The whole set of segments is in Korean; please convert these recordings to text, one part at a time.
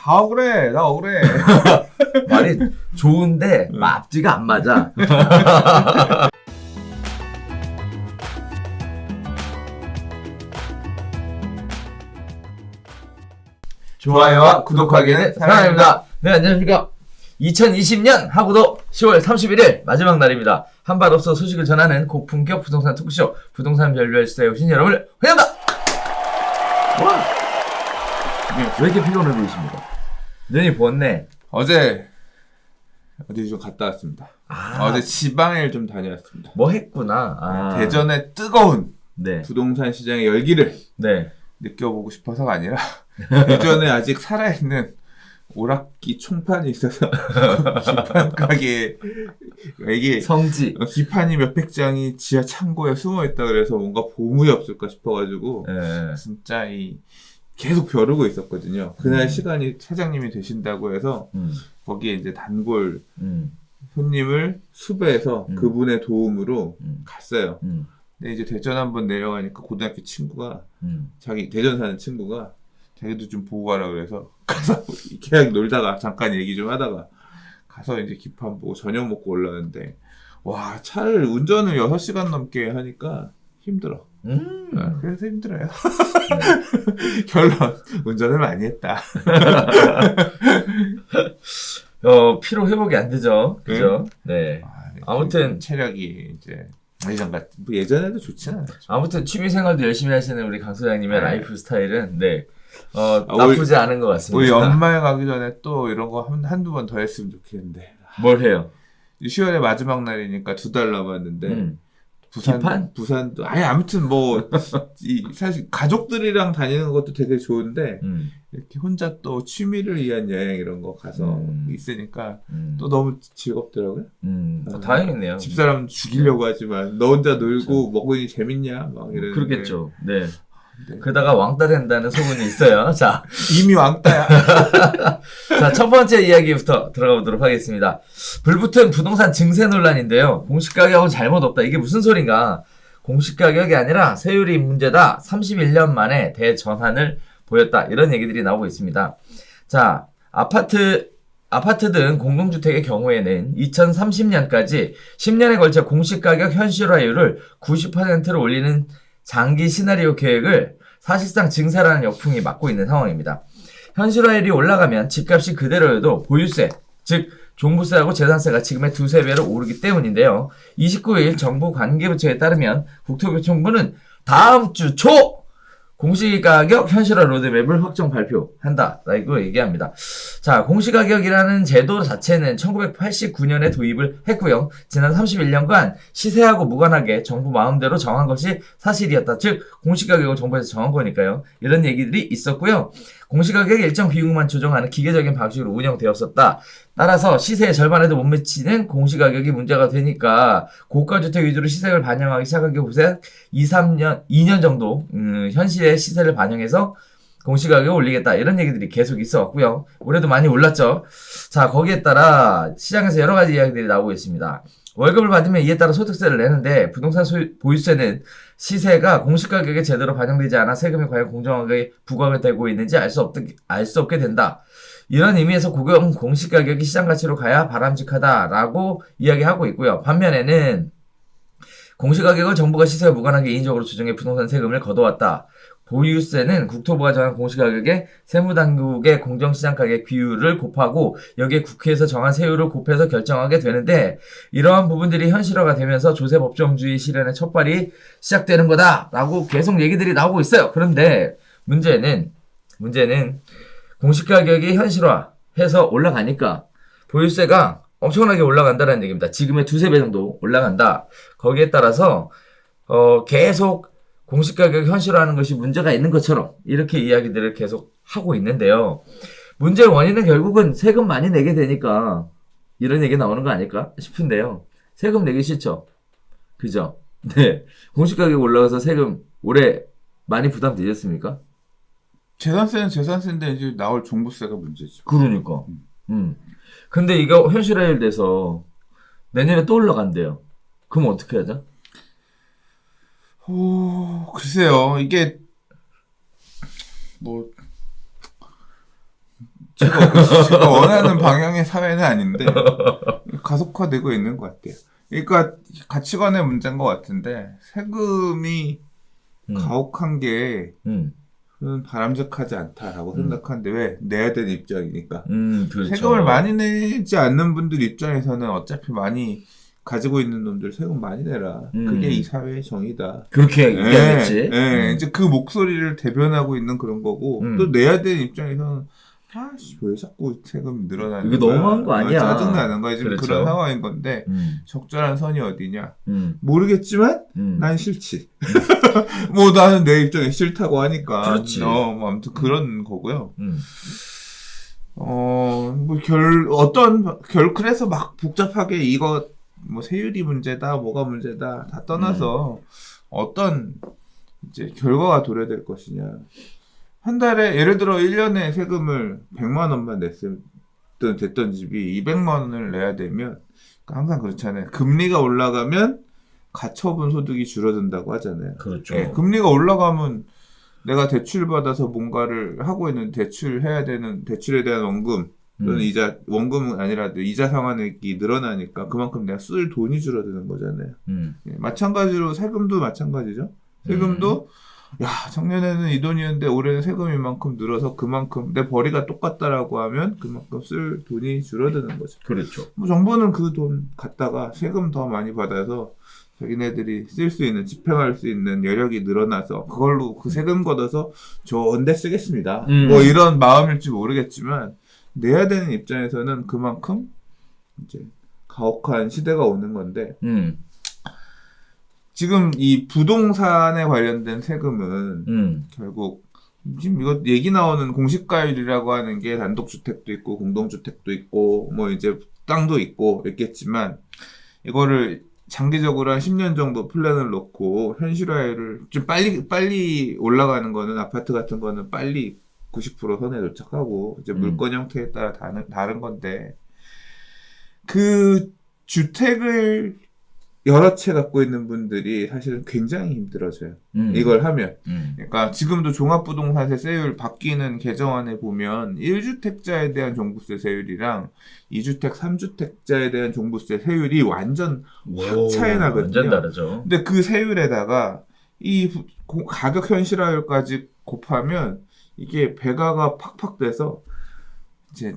다 억울해. 나 억울해. 말이 좋은데 앞뒤가 안 맞아. 좋아요와 구독하기는 사랑합니다. 네, 안녕하십니까. 2020년 하고도 10월 31일 마지막 날입니다. 한 발 없어 소식을 전하는 고품격 부동산 토크쇼 부동산 별별 스타에 오신 여러분을 환영합니다. 와. 왜 이렇게 피곤해 보이십니까? 눈이 부었네. 어디 좀 갔다 왔습니다. 어제 지방을 좀 다녀왔습니다. 뭐 했구나. 대전의 뜨거운 네. 부동산 시장의 열기를 네. 느껴보고 싶어서가 아니라 대전에 아직 살아있는 오락기 총판이 있어서 기판 가게에 이게 성지 기판이 몇백 장이 지하 창고에 숨어있다 그래서 뭔가 보물이 없을까 싶어가지고 네. 진짜 계속 벼르고 있었거든요. 그날 시간이 사장님이 되신다고 해서 거기에 이제 단골 손님을 수배해서 그분의 도움으로 갔어요. 근데 이제 대전 한번 내려가니까 고등학교 친구가 자기 대전 사는 친구가 자기도 좀 보고 가라 그래서 가서 계약 놀다가 잠깐 얘기 좀 하다가 가서 이제 기판 보고 저녁 먹고 올라왔는데 와 차를 운전을 6시간 넘게 하니까 힘들어. 그래서 힘들어요. 결론 운전을 많이 했다. 피로 회복이 안 되죠. 그죠? 네. 아무튼 체력이 이제 예전에도 좋진 않았죠. 아무튼 취미생활도 열심히 하시는 우리 강 소장님의 라이프 스타일은 나쁘지 않은 것 같습니다. 우리 연말 가기 전에 또 이런 거 한두 번 더 했으면 좋겠는데. 뭘 해요? 10월의 마지막 날이니까 2달 남았는데 부산도 아무튼 사실 가족들이랑 다니는 것도 되게 좋은데 이렇게 혼자 또 취미를 위한 여행 이런 거 가서 있으니까 또 너무 즐겁더라고요. 다행이네요. 집사람 죽이려고 하지만 너 혼자 놀고 먹으니 재밌냐 막 이러는데. 그러겠죠. 네. 그러다가 왕따 된다는 소문이 있어요. 자, 이미 왕따야. 자, 첫 번째 이야기부터 들어가 보도록 하겠습니다. 불붙은 부동산 증세 논란인데요. 공시가격은 잘못 없다. 이게 무슨 소린가? 공시가격이 아니라 세율이 문제다. 31년 만에 대전환을 보였다. 이런 얘기들이 나오고 있습니다. 자, 아파트 등 공동주택의 경우에는 2030년까지 10년에 걸쳐 공시가격 현실화율을 90%로 올리는 장기 시나리오 계획을 사실상 증세라는 역풍이 맞고 있는 상황입니다. 현실화율이 올라가면 집값이 그대로여도 보유세, 즉 종부세하고 재산세가 지금의 2~3배로 오르기 때문인데요. 29일 정부 관계부처에 따르면 국토교통부는 다음 주 초 공시가격 현실화 로드맵을 확정 발표한다라고 얘기합니다. 자, 공시가격이라는 제도 자체는 1989년에 도입을 했고요. 지난 31년간 시세하고 무관하게 정부 마음대로 정한 것이 사실이었다. 즉 공시가격을 정부에서 정한 거니까요. 이런 얘기들이 있었고요. 공시가격의 일정 비용만 조정하는 기계적인 방식으로 운영되었었다. 따라서 시세의 절반에도 못 미치는 공시가격이 문제가 되니까 고가주택 위주로 시세를 반영하기 시작한 게 보세요. 2년 정도 현실의 시세를 반영해서 공시가격을 올리겠다. 이런 얘기들이 계속 있어 왔고요. 올해도 많이 올랐죠. 자, 거기에 따라 시장에서 여러 가지 이야기들이 나오고 있습니다. 월급을 받으면 이에 따라 소득세를 내는데 부동산 보유세는 시세가 공시가격에 제대로 반영되지 않아 세금이 과연 공정하게 부과가 되고 있는지 알 수 없게 된다. 이런 의미에서 고금 공시가격이 시장가치로 가야 바람직하다라고 이야기하고 있고요. 반면에는 공시가격을 정부가 시세와 무관하게 인위적으로 조정해 부동산 세금을 걷어왔다. 보유세는 국토부가 정한 공시가격에 세무당국의 공정시장가격 비율을 곱하고 여기에 국회에서 정한 세율을 곱해서 결정하게 되는데 이러한 부분들이 현실화가 되면서 조세법정주의 실현의 첫발이 시작되는 거다라고 계속 얘기들이 나오고 있어요. 그런데 문제는 공시가격이 현실화해서 올라가니까 보유세가 엄청나게 올라간다는 얘기입니다. 지금의 2~3배 정도 올라간다. 거기에 따라서 계속 공시가격 현실화하는 것이 문제가 있는 것처럼 이렇게 이야기들을 계속 하고 있는데요. 문제의 원인은 결국은 세금 많이 내게 되니까 이런 얘기 나오는 거 아닐까 싶은데요. 세금 내기 싫죠? 그죠? 네. 공시가격 올라가서 세금 올해 많이 부담되셨습니까? 재산세는 재산세인데 이제 나올 종부세가 문제죠. 그러니까. 근데 이거 현실화율 돼서 내년에 또 올라간대요. 그럼 어떻게 하죠? 글쎄요. 이게 제가 원하는 방향의 사회는 아닌데 가속화되고 있는 것 같아요. 그러니까 가치관의 문제인 것 같은데 세금이 가혹한 게 저는 바람직하지 않다라고 생각하는데 왜 내야 되는 입장이니까 그렇죠. 세금을 많이 내지 않는 분들 입장에서는 어차피 많이 가지고 있는 놈들 세금 많이 내라. 그게 이 사회의 정의다. 그렇게 얘기하겠지. 이제 그 목소리를 대변하고 있는 그런 거고 또 내야 되는 입장에서는 아씨 왜 자꾸 세금 늘어나는 이거 거야. 너무한 거 아니야. 짜증나는 거야. 지금 그렇죠. 그런 상황인 건데 적절한 선이 어디냐. 모르겠지만 난 싫지. 뭐 나는 내 입장에 싫다고 하니까. 그렇지. 뭐 아무튼 그런 거고요. 그래서 막 복잡하게 이거 뭐 세율이 문제다, 뭐가 문제다 다 떠나서 어떤 이제 결과가 도래될 것이냐. 한 달에 예를 들어 1년에 세금을 100만 원만 됐던 집이 200만 원을 내야 되면 항상 그렇잖아요. 금리가 올라가면 가처분 소득이 줄어든다고 하잖아요. 그렇죠. 예, 금리가 올라가면 내가 대출 받아서 뭔가를 하고 있는 대출해야 되는 대출에 대한 원금 또는 원금은 아니라도 이자 상환액이 늘어나니까 그만큼 내가 쓸 돈이 줄어드는 거잖아요. 예, 마찬가지로 세금도 마찬가지죠. 세금도 야 작년에는 이 돈이었는데 올해는 세금이 이만큼 늘어서 그만큼 내 벌이가 똑같다라고 하면 그만큼 쓸 돈이 줄어드는 거죠. 그렇죠. 뭐 정부는 그 돈 갖다가 세금 더 많이 받아서 자기네들이 쓸 수 있는 집행할 수 있는 여력이 늘어나서 그걸로 그 세금 걷어서 좋은 데 쓰겠습니다. 뭐 이런 마음일지 모르겠지만 내야 되는 입장에서는 그만큼 이제 가혹한 시대가 오는 건데 지금 이 부동산에 관련된 세금은 결국 지금 이거 얘기 나오는 공시가율이라고 하는 게 단독주택도 있고 공동주택도 있고 뭐 이제 땅도 있고 있겠지만 이거를 장기적으로 한 10년 정도 플랜을 놓고 현실화를 좀 빨리 올라가는 거는 아파트 같은 거는 빨리 90% 선에 도착하고 이제 물건 형태에 따라 다른 건데 그 주택을 여러 채 갖고 있는 분들이 사실은 굉장히 힘들어져요. 이걸 하면. 그러니까 지금도 종합부동산세 세율 바뀌는 개정안에 보면 1주택자에 대한 종부세 세율이랑 2주택, 3주택자에 대한 종부세 세율이 완전 확 차이 나거든요. 완전 다르죠. 근데 그 세율에다가 이 가격 현실화율까지 곱하면 이게 배가가 팍팍 돼서 이제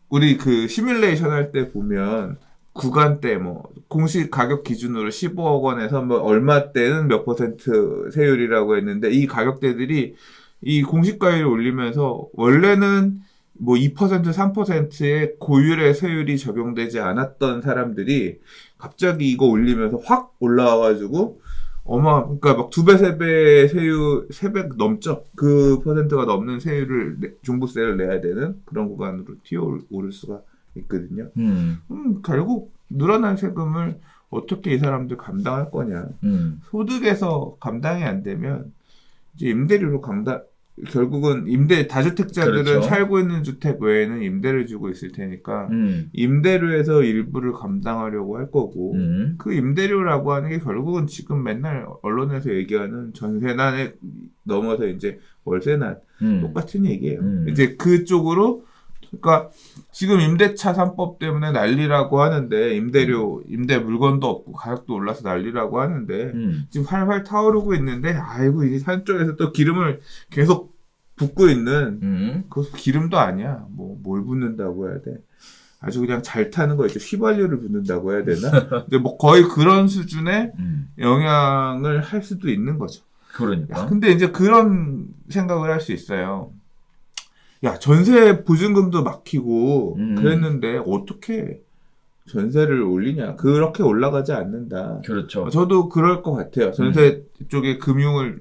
우리 그 시뮬레이션 할 때 보면 구간대 뭐 공시 가격 기준으로 15억 원에서 뭐 얼마대는 몇 퍼센트 세율이라고 했는데 이 가격대들이 이 공시가율을 올리면서 원래는 뭐 2%, 3%의 고율의 세율이 적용되지 않았던 사람들이 갑자기 이거 올리면서 확 올라와가지고 그러니까 막 2배, 3배 세율, 3배 넘죠. 그 퍼센트가 넘는 세율을, 종부세를 내야 되는 그런 구간으로 튀어오를 수가 있거든요. 결국 늘어난 세금을 어떻게 이 사람들 감당할 거냐. 소득에서 감당이 안 되면 이제 임대료로 결국은 다주택자들은 그렇죠. 살고 있는 주택 외에는 임대를 주고 있을 테니까 임대료에서 일부를 감당하려고 할 거고 그 임대료라고 하는 게 결국은 지금 맨날 언론에서 얘기하는 전세난에 넘어서 이제 월세난 똑같은 얘기예요. 이제 그쪽으로 그러니까 지금 임대차 3법 때문에 난리라고 하는데 임대 물건도 없고 가격도 올라서 난리라고 하는데 지금 활활 타오르고 있는데 아이고 이제 한쪽에서 또 기름을 계속 붓고 있는 그것도 기름도 아니야. 뭘 붓는다고 해야 돼. 아주 그냥 잘 타는 거 있죠. 휘발유를 붓는다고 해야 되나? 근데 뭐 거의 그런 수준의 영향을 할 수도 있는 거죠. 그러니까. 근데 이제 그런 생각을 할 수 있어요. 야, 전세 보증금도 막히고 그랬는데 어떻게 전세를 올리냐? 그렇게 올라가지 않는다. 그렇죠. 저도 그럴 것 같아요. 전세 쪽에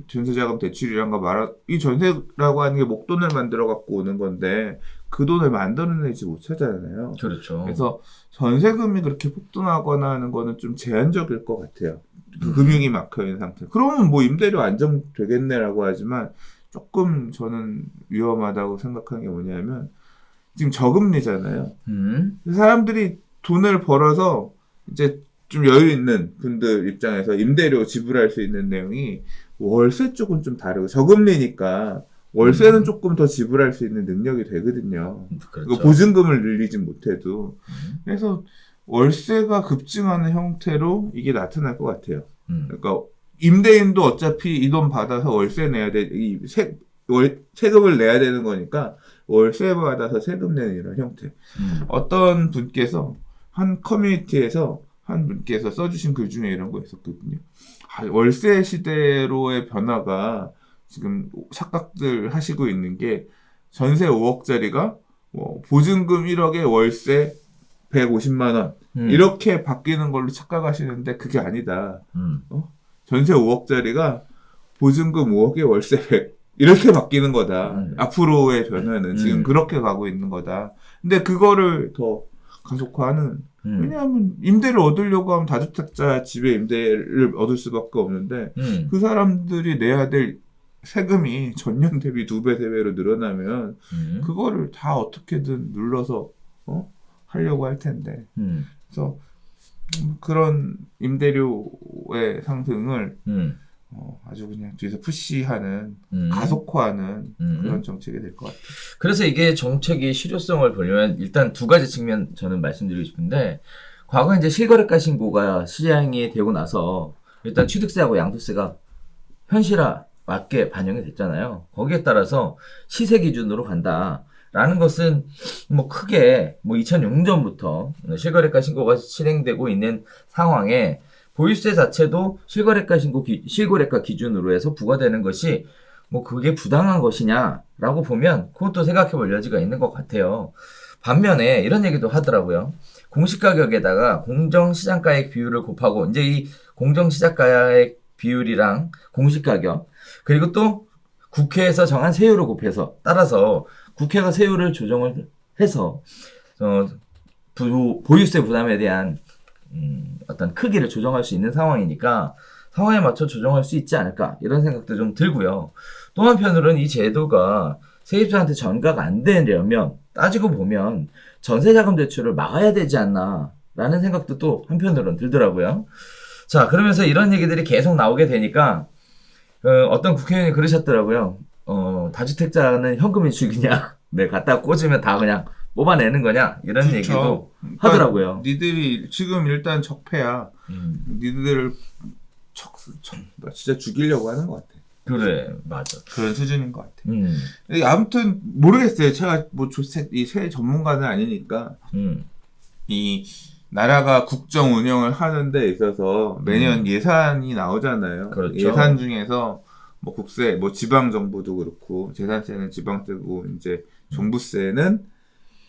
전세자금 대출이란 거 이 전세라고 하는 게 목돈을 만들어 갖고 오는 건데 그 돈을 만들어내지 못하잖아요. 그렇죠. 그래서 전세금이 그렇게 폭등하거나 하는 거는 좀 제한적일 것 같아요. 그 금융이 막혀 있는 상태. 그러면 뭐 임대료 안정되겠네라고 하지만 조금 저는 위험하다고 생각하는 게 뭐냐면 지금 저금리잖아요. 사람들이 돈을 벌어서 이제 좀 여유 있는 분들 입장에서 임대료 지불할 수 있는 내용이 월세 쪽은 좀 다르고 저금리니까 월세는 조금 더 지불할 수 있는 능력이 되거든요. 그렇죠. 그 보증금을 늘리진 못해도. 그래서 월세가 급증하는 형태로 이게 나타날 것 같아요. 그러니까 임대인도 어차피 이 돈 받아서 월세 내야 돼, 세금을 내야 되는 거니까 월세 받아서 세금 내는 이런 형태. 어떤 분께서 한 커뮤니티에서 한 분께서 써주신 글 중에 이런 거 있었거든요. 월세 시대로의 변화가 지금 착각들 하시고 있는 게 전세 5억짜리가 보증금 1억에 월세 150만 원 이렇게 바뀌는 걸로 착각하시는데 그게 아니다. 전세 5억짜리가 보증금 5억에 월세 100 이렇게 바뀌는 거다. 앞으로의 변화는 지금 그렇게 가고 있는 거다. 근데 그거를 더 가속화하는 왜냐하면 임대를 얻으려고 하면 다주택자 집의 임대를 얻을 수밖에 없는데 그 사람들이 내야 될 세금이 전년 대비 2배, 3배로 늘어나면 그거를 다 어떻게든 눌러서 하려고 할 텐데 그래서 그런 임대료의 상승을 아주 그냥 뒤에서 푸시하는 가속화하는 그런 정책이 될 것 같아요. 그래서 이게 정책의 실효성을 보려면 일단 두 가지 측면 저는 말씀드리고 싶은데 과거 이제 실거래가 신고가 시행이 되고 나서 일단 취득세하고 양도세가 현실화 맞게 반영이 됐잖아요. 거기에 따라서 시세 기준으로 간다라는 것은 뭐 크게 2006년부터 실거래가 신고가 실행되고 있는 상황에 보유세 자체도 실거래가 기준으로 해서 부과되는 것이 뭐 그게 부당한 것이냐라고 보면 그것도 생각해 볼 여지가 있는 것 같아요. 반면에 이런 얘기도 하더라고요. 공시가격에다가 공정시장가액 비율을 곱하고 이제 이 공정시장가액 비율이랑 공시가격 그리고 또 국회에서 정한 세율을 곱해서 따라서 국회가 세율을 조정을 해서 보유세 부담에 대한 어떤 크기를 조정할 수 있는 상황이니까 상황에 맞춰 조정할 수 있지 않을까 이런 생각도 좀 들고요. 또 한편으로는 이 제도가 세입자한테 전가가 안 되려면 따지고 보면 전세자금 대출을 막아야 되지 않나 라는 생각도 또 한편으로는 들더라고요. 자, 그러면서 이런 얘기들이 계속 나오게 되니까 어떤 국회의원이 그러셨더라고요. 다주택자는 현금 인출이냐? 네, 갖다 꽂으면 다 그냥 뽑아내는 거냐? 이런 그쵸. 얘기도 그러니까 하더라고요. 니들이 지금 일단 적폐야. 니들을 진짜 죽이려고 하는 것 같아. 그래, 맞아. 그런 수준인 것 같아. 아무튼 모르겠어요. 제가 이 세 전문가는 아니니까 이 나라가 국정 운영을 하는 데 있어서 매년 예산이 나오잖아요. 그렇죠. 예산 중에서 뭐 국세, 뭐 지방 정부도 그렇고 재산세는 지방세고 이제 종부세는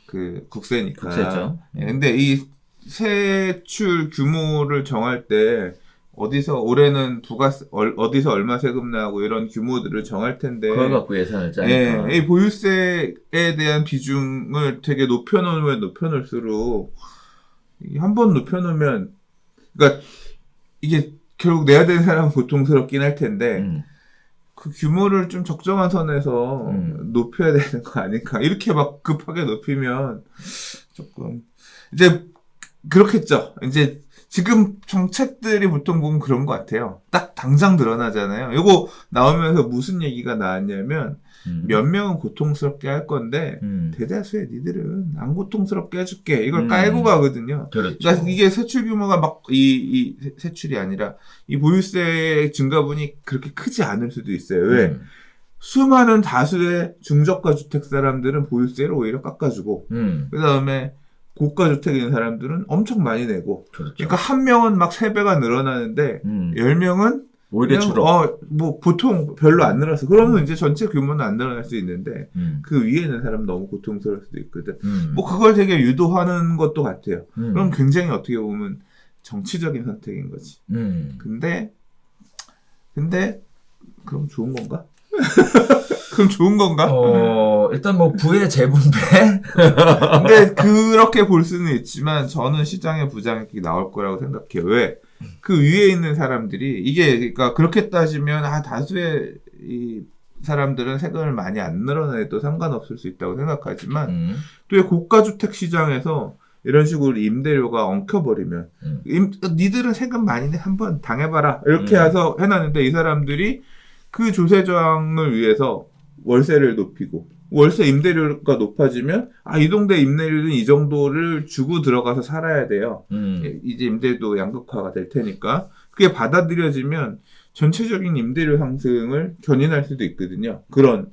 그 국세니까. 국세죠. 근데 이 세출 규모를 정할 때 어디서 올해는 어디서 얼마 세금 나고 이런 규모들을 정할 텐데 그걸 갖고 예산을 짜니까. 이 보유세에 대한 비중을 되게 높여놓을수록 한 번 높여놓으면 그러니까 이게 결국 내야 되는 사람은 고통스럽긴 할 텐데 그 규모를 좀 적정한 선에서 높여야 되는 거 아닐까. 이렇게 막 급하게 높이면 조금 이제 그렇겠죠. 이제 지금 정책들이 보통 보면 그런 것 같아요. 딱 당장 드러나잖아요. 이거 나오면서 무슨 얘기가 나왔냐면 몇 명은 고통스럽게 할 건데 대다수의 니들은 안 고통스럽게 해줄게. 이걸 깔고 가거든요. 그렇죠. 그러니까 이게 세출 규모가 막 이 세출이 아니라 이 보유세 증가분이 그렇게 크지 않을 수도 있어요. 왜? 수많은 다수의 중저가 주택 사람들은 보유세를 오히려 깎아주고 그 다음에 고가 주택에 있는 사람들은 엄청 많이 내고 그렇죠. 그러니까 한 명은 막 3배가 늘어나는데 10명은 오히려 줄어. 뭐 보통 별로 안 늘었어. 그러면 이제 전체 규모는 안 늘어날 수 있는데 그 위에 있는 사람 너무 고통스러울 수도 있거든. 뭐 그걸 되게 유도하는 것도 같아요. 그럼 굉장히 어떻게 보면 정치적인 선택인 거지. 근데 그럼 좋은 건가? 그럼 좋은 건가? 일단 뭐 부의 재분배? 근데 그렇게 볼 수는 있지만 저는 시장의 부장이 나올 거라고 생각해요. 왜? 그 위에 있는 사람들이 이게 그러니까 그렇게 따지면 다수의 이 사람들은 세금을 많이 안 늘어내도 상관없을 수 있다고 생각하지만 또 이 고가주택 시장에서 이런 식으로 임대료가 엉켜버리면 니들은 세금 많이 내 한번 당해봐라 이렇게 해서 해놨는데 이 사람들이 그 조세 저항을 위해서 월세를 높이고 월세 임대료가 높아지면 이 동네 임대료는 이 정도를 주고 들어가서 살아야 돼요. 이제 임대도 양극화가 될 테니까 그게 받아들여지면 전체적인 임대료 상승을 견인할 수도 있거든요. 그런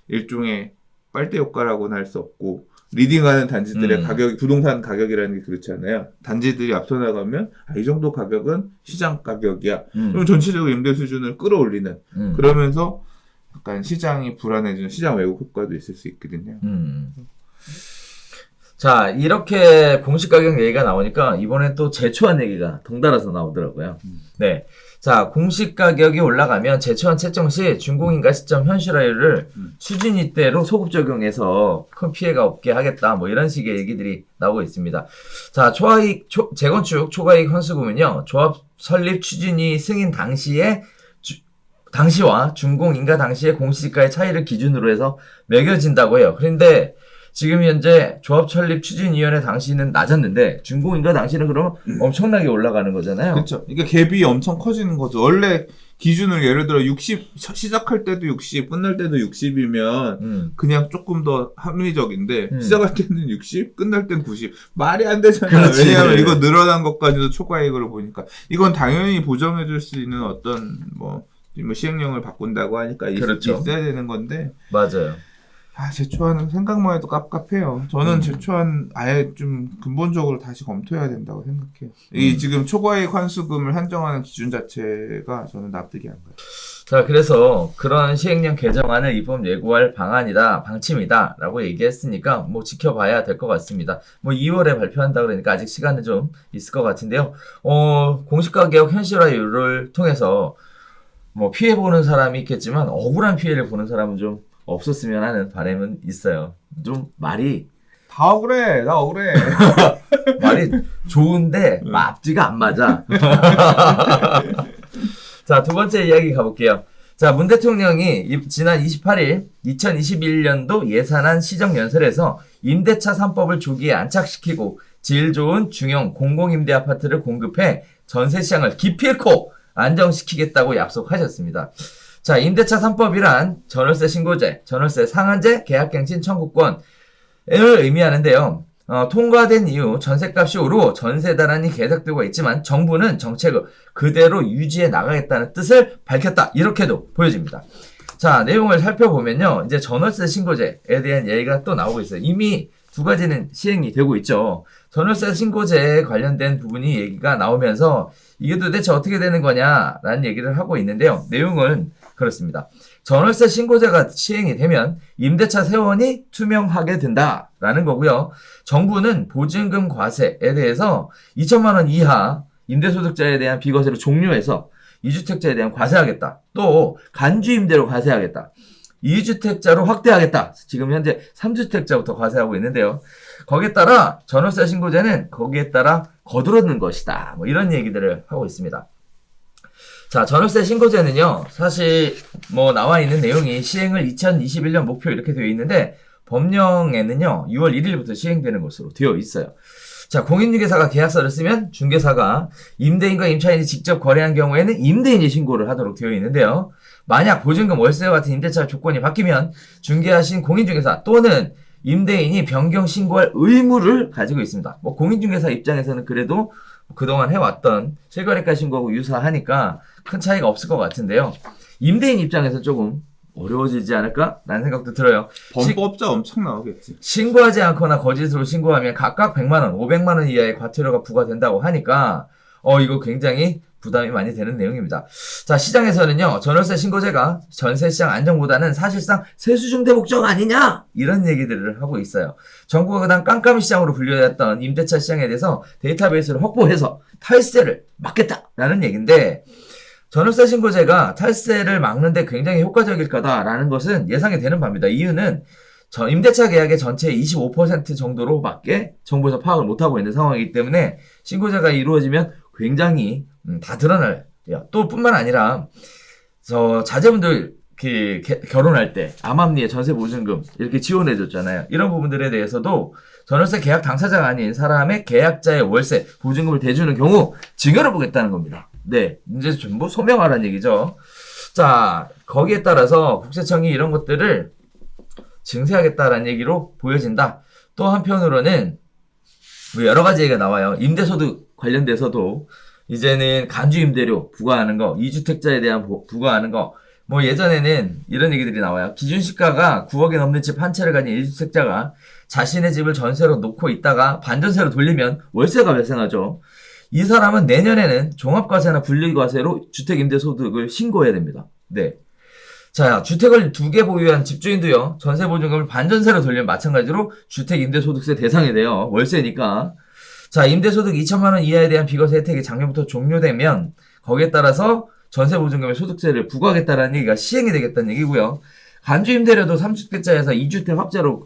일종의 빨대 효과라고는 할 수 없고 리딩하는 단지들의 가격, 부동산 가격이라는 게 그렇잖아요. 단지들이 앞서 나가면 이 정도 가격은 시장 가격이야. 그럼 전체적으로 임대 수준을 끌어올리는 그러면서 약간 시장이 불안해지는 시장 왜곡 효과도 있을 수 있거든요. 자, 이렇게 공시 가격 얘기가 나오니까 이번엔 또 제초한 얘기가 덩달아서 나오더라고요. 네. 자, 공시 가격이 올라가면 제초한 채정 시 준공인가 시점 현실화율을 추진이대로 소급 적용해서 큰 피해가 없게 하겠다. 뭐 이런 식의 얘기들이 나오고 있습니다. 자, 재건축 초과이익 환수금은요, 조합 설립 추진이 승인 당시와 준공인가 당시의 공시지가의 차이를 기준으로 해서 매겨진다고 해요. 그런데 지금 현재 조합 설립 추진위원회 당시는 낮았는데 준공인가 당시는 그러면 엄청나게 올라가는 거잖아요. 그렇죠. 이게 갭이 엄청 커지는 거죠. 원래 기준을 예를 들어 60 시작할 때도 60, 끝날 때도 60이면 그냥 조금 더 합리적인데 시작할 때는 60, 끝날 때는 90. 말이 안 되잖아요. 그렇지. 왜냐하면 이거 늘어난 것까지도 초과이익으로 보니까 이건 당연히 보정해 줄 수 있는 어떤 뭐 시행령을 바꾼다고 하니까 그렇죠. 있어야 되는 건데 맞아요. 제초안은 생각만 해도 깝깝해요. 저는 제초안 아예 좀 근본적으로 다시 검토해야 된다고 생각해요. 이 지금 초과이익 환수금을 한정하는 기준 자체가 저는 납득이 안 가요. 자, 그래서 그런 시행령 개정안을 입법 예고할 방침이다라고 얘기했으니까 뭐 지켜봐야 될 것 같습니다. 뭐 2월에 발표한다 그러니까 아직 시간은 좀 있을 것 같은데요. 공시가격 현실화율을 통해서 뭐 피해 보는 사람이 있겠지만 억울한 피해를 보는 사람은 좀 없었으면 하는 바람은 있어요. 좀 말이 다 억울해. 나 억울해. 말이 좋은데 앞뒤가 안 맞아. 자, 두 번째 이야기 가볼게요. 자, 문 대통령이 지난 28일 2021년도 예산안 시정연설에서 임대차 3법을 조기에 안착시키고 질 좋은 중형 공공임대 아파트를 공급해 전세 시장을 기필코 안정시키겠다고 약속하셨습니다. 자, 임대차 3법이란 전월세 신고제, 전월세 상한제, 계약갱신 청구권을 의미하는데요. 통과된 이후 전세값이 오르고 전세 단안이 계속되고 있지만 정부는 정책을 그대로 유지해 나가겠다는 뜻을 밝혔다. 이렇게도 보여집니다. 자, 내용을 살펴보면요. 이제 전월세 신고제에 대한 얘기가 또 나오고 있어요. 이미 두 가지는 시행이 되고 있죠. 전월세 신고제에 관련된 부분이 얘기가 나오면서 이게 도대체 어떻게 되는 거냐라는 얘기를 하고 있는데요. 내용은 그렇습니다. 전월세 신고제가 시행이 되면 임대차 세원이 투명하게 된다라는 거고요. 정부는 보증금 과세에 대해서 2천만 원 이하 임대소득자에 대한 비과세로 종료해서 2주택자에 대한 과세하겠다. 또 간주임대로 과세하겠다. 2주택자로 확대하겠다. 지금 현재 3주택자부터 과세하고 있는데요. 거기에 따라 전월세 신고제는 거기에 따라 거들어는 것이다. 뭐 이런 얘기들을 하고 있습니다. 자, 전월세 신고제는요, 사실 뭐 나와 있는 내용이 시행을 2021년 목표 이렇게 되어 있는데 법령에는요 6월 1일부터 시행되는 것으로 되어 있어요. 자, 공인중개사가 계약서를 쓰면 중개사가 임대인과 임차인이 직접 거래한 경우에는 임대인이 신고를 하도록 되어 있는데요. 만약 보증금, 월세와 같은 임대차 조건이 바뀌면 중개하신 공인중개사 또는 임대인이 변경 신고할 의무를 가지고 있습니다. 뭐 공인중개사 입장에서는 그래도 그동안 해왔던 실거래가 신고하고 유사하니까 큰 차이가 없을 것 같은데요. 임대인 입장에서 조금 어려워지지 않을까라는 생각도 들어요. 범법자 엄청 나오겠지. 신고하지 않거나 거짓으로 신고하면 각각 100만 원, 500만 원 이하의 과태료가 부과된다고 하니까 이거 굉장히 부담이 많이 되는 내용입니다. 자, 시장에서는요, 전월세 신고제가 전세시장 안정보다는 사실상 세수중대 목적 아니냐? 이런 얘기들을 하고 있어요. 정부가 그다음 깜깜이 시장으로 분류했던 임대차 시장에 대해서 데이터베이스를 확보해서 탈세를 막겠다라는 얘기인데, 전월세 신고제가 탈세를 막는데 굉장히 효과적일 거다라는 것은 예상이 되는 바입니다. 이유는 임대차 계약의 전체의 25% 정도로밖에 정부에서 파악을 못하고 있는 상황이기 때문에 신고제가 이루어지면 굉장히 다 드러나요. 또 뿐만 아니라 자제분들 결혼할 때 암암리에 전세보증금 이렇게 지원해줬잖아요. 이런 부분들에 대해서도 전월세 계약 당사자가 아닌 사람의 계약자의 월세 보증금을 대주는 경우 증여를 보겠다는 겁니다. 네, 이제 전부 소명하라는 얘기죠. 자, 거기에 따라서 국세청이 이런 것들을 증세하겠다라는 얘기로 보여진다. 또 한편으로는 뭐 여러 가지 얘기가 나와요. 임대소득 관련돼서도 이제는 간주임대료 부과하는 거, 2주택자에 대한 부과하는 거, 뭐 예전에는 이런 얘기들이 나와요. 기준시가가 9억이 넘는 집 한 채를 가진 1주택자가 자신의 집을 전세로 놓고 있다가 반전세로 돌리면 월세가 발생하죠. 이 사람은 내년에는 종합과세나 분리과세로 주택임대소득을 신고해야 됩니다. 네. 자, 주택을 2개 보유한 집주인도요, 전세보증금을 반전세로 돌리면 마찬가지로 주택임대소득세 대상이 돼요. 월세니까. 자, 임대소득 2천만 원 이하에 대한 비과세 혜택이 작년부터 종료되면 거기에 따라서 전세보증금의 소득세를 부과하겠다는 얘기가 시행이 되겠다는 얘기고요. 간주임대료도 3주택자에서 2주택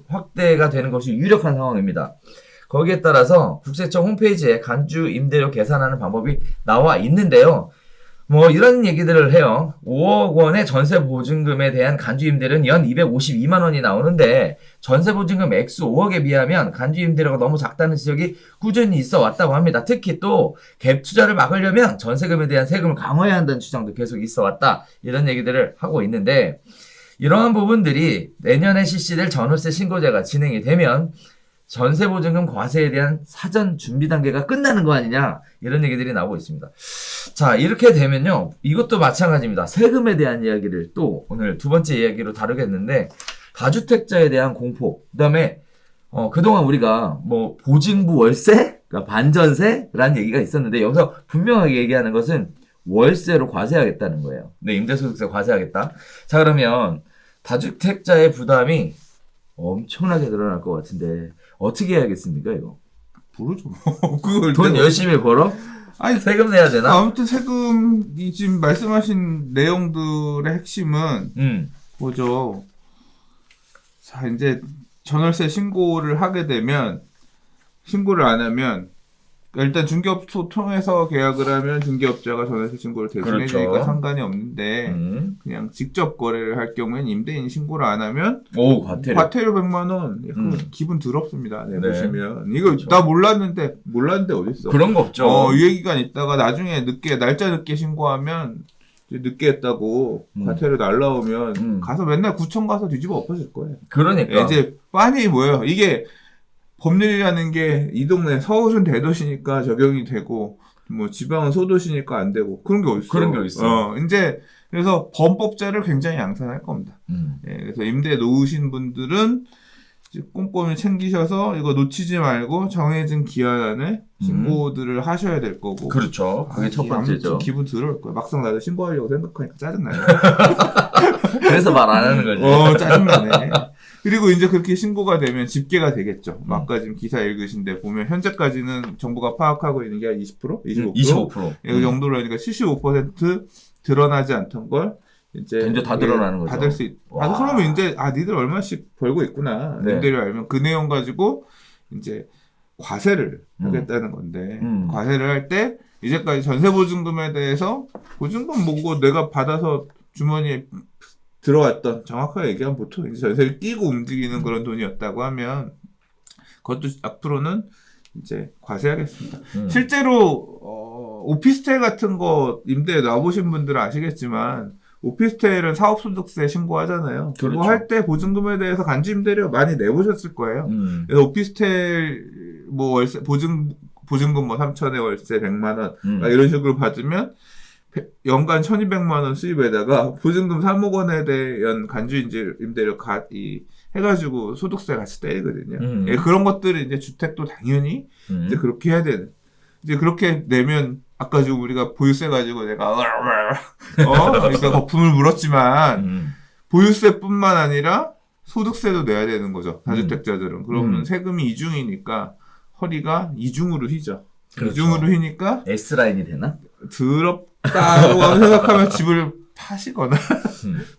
확대가 되는 것이 유력한 상황입니다. 거기에 따라서 국세청 홈페이지에 간주임대료 계산하는 방법이 나와 있는데요. 뭐 이런 얘기들을 해요. 5억 원의 전세보증금에 대한 간주임대료는 연 252만 원이 나오는데 전세보증금 액수 5억에 비하면 간주임대료가 너무 작다는 지적이 꾸준히 있어 왔다고 합니다. 특히 또 갭 투자를 막으려면 전세금에 대한 세금을 강화해야 한다는 주장도 계속 있어 왔다. 이런 얘기들을 하고 있는데 이러한 부분들이 내년에 실시될 전월세 신고제가 진행이 되면 전세보증금 과세에 대한 사전 준비 단계가 끝나는 거 아니냐 이런 얘기들이 나오고 있습니다. 자, 이렇게 되면요, 이것도 마찬가지입니다. 세금에 대한 이야기를 또 오늘 두 번째 이야기로 다루겠는데, 다주택자에 대한 공포, 그 다음에 그동안 우리가 뭐 보증부 월세, 그러니까 반전세라는 얘기가 있었는데 여기서 분명하게 얘기하는 것은 월세로 과세하겠다는 거예요. 네, 임대소득세 과세하겠다. 자, 그러면 다주택자의 부담이 엄청나게 늘어날 것 같은데 어떻게 해야겠습니까, 이거? 모르죠. 그걸 돈 열심히 벌어? 아니, 세금 내야 되나? 아무튼 세금이 지금 말씀하신 내용들의 핵심은 뭐죠? 자, 이제 전월세 신고를 하게 되면, 신고를 안 하면 일단 중개업소 통해서 계약을 하면 중개업자가 전월세 신고를 대신해 주니까 그렇죠. 상관이 없는데 그냥 직접 거래를 할 경우에는 임대인 신고를 안 하면 과태료 100만 원. 기분 더럽습니다. 내보시면 이거 그렇죠. 나 몰랐는데 어딨어? 그런 거 없죠. 유예기간 있다가 나중에 날짜 늦게 신고하면 늦게 했다고 과태료 날라오면 가서 맨날 구청 가서 뒤집어 엎어질 거예요. 그러니까 이제 빤히 뭐예요? 이게 법률이라는 게 이 동네 서울은 대도시니까 적용이 되고 뭐 지방은 소도시니까 안 되고 그런 게 어딨어? 그런 게 어딨어? 이제 그래서 범법자를 굉장히 양산할 겁니다. 그래서 임대 놓으신 분들은 이제 꼼꼼히 챙기셔서 이거 놓치지 말고 정해진 기한 안에 신고들을 하셔야 될 거고. 그렇죠. 그게 첫 번째죠. 기분 더러울 거야. 막상 나도 신고하려고 생각하니까 짜증나요. 그래서 말 안 하는 거지. 짜증나네. 그리고 이제 그렇게 신고가 되면 집계가 되겠죠. 아까 지금 기사 읽으신데 보면 현재까지는 정부가 파악하고 있는 게 한 20%? 25%? 이 정도로 하니까 75% 드러나지 않던 걸 이제 다 드러나는 거죠. 받을 수 그러면 이제 니들 얼마씩 벌고 있구나. 네. 임대료 알면 그 내용 가지고 이제 과세를 하겠다는 건데 과세를 할 때 이제까지 전세보증금에 대해서 보증금 뭐고 내가 받아서 주머니에 들어왔던 정확하게 얘기하면 보통 이제 전세를 끼고 움직이는 그런 돈이었다고 하면 그것도 앞으로는 이제 과세하겠습니다. 실제로 오피스텔 같은 거 임대에 놔보신 분들은 아시겠지만 오피스텔은 사업소득세 신고하잖아요. 그렇죠. 그거 할 때 보증금에 대해서 간주임대료 많이 내보셨을 거예요. 그래서 오피스텔 뭐 월세 보증금 뭐 3천에 월세 100만 원 이런 식으로 받으면 연간 1,200만 원 수입에다가 보증금 3억 원에 대한 간주임대료 해가지고 소득세 같이 떼거든요. 그런 것들을 이제 주택도 당연히 이제 그렇게 해야 되는. 이제 그렇게 내면 아까 지금 우리가 보유세 가지고 내가 그러니까 거품을 물었지만 보유세뿐만 아니라 소득세도 내야 되는 거죠. 다주택자들은. 그러면 세금이 이중이니까 허리가 이중으로 휘죠. 그렇죠. 이중으로 휘니까 S라인이 되나? 더럽다고 생각하면 집을 파시거나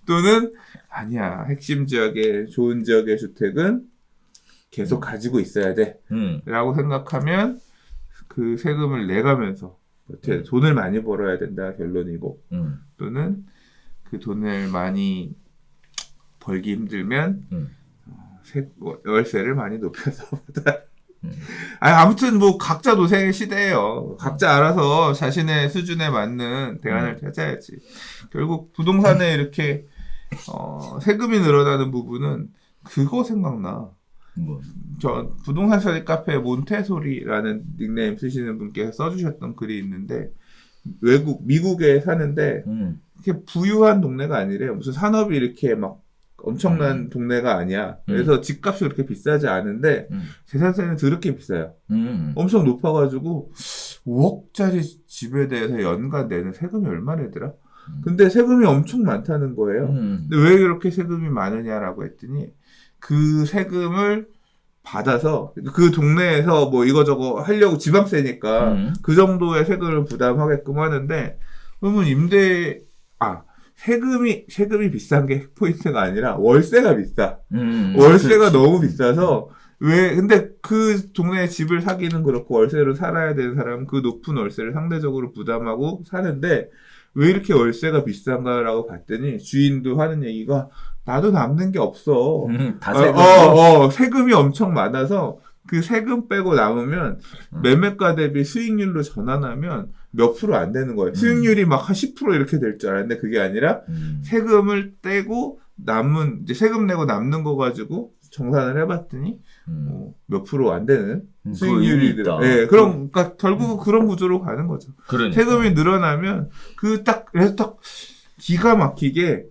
또는 아니야 핵심 지역의 좋은 지역의 주택은 계속 가지고 있어야 돼 라고 생각하면 그 세금을 내가면서 돈을 많이 벌어야 된다 결론이고 또는 그 돈을 많이 벌기 힘들면 월세를 많이 높여서 받아. 아무튼 뭐 각자 도생의 시대예요. 각자 알아서 자신의 수준에 맞는 대안을 찾아야지. 결국 부동산에 이렇게 세금이 늘어나는 부분은 그거 생각나. 뭐. 저 부동산 스터디 카페에 몬테소리라는 닉네임 쓰시는 분께서 써주셨던 글이 있는데 미국에 사는데 이렇게 부유한 동네가 아니래요. 무슨 산업이 이렇게 막 엄청난 동네가 아니야. 그래서 집값이 그렇게 비싸지 않은데 재산세는 더럽게 비싸요. 엄청 높아가지고 5억짜리 집에 대해서 연간 내는 세금이 얼마래더라? 근데 세금이 엄청 많다는 거예요. 근데 왜 이렇게 세금이 많으냐라고 했더니 그 세금을 받아서 그 동네에서 뭐 이거저거 하려고 지방세니까 그 정도의 세금을 부담하게끔 하는데 그러면 세금이 비싼 게 핵포인트가 아니라 월세가 비싸. 월세가 그렇지. 너무 비싸서 근데 그 동네에 집을 사기는 그렇고 월세로 살아야 되는 사람은 그 높은 월세를 상대적으로 부담하고 사는데 왜 이렇게 월세가 비싼가라고 봤더니 주인도 하는 얘기가 나도 남는 게 없어. 다 세금. 세금이 엄청 많아서 그 세금 빼고 남으면 매매가 대비 수익률로 전환하면 몇 프로 안 되는 거예요. 수익률이 막 한 10% 이렇게 될 줄 알았는데 그게 아니라 세금을 떼고 이제 세금 내고 남는 거 가지고 정산을 해봤더니 몇 프로 안 되는 수익률이 있다. 네, 그러니까 결국 그런 구조로 가는 거죠. 그러니까. 세금이 늘어나면 그래서 딱 기가 막히게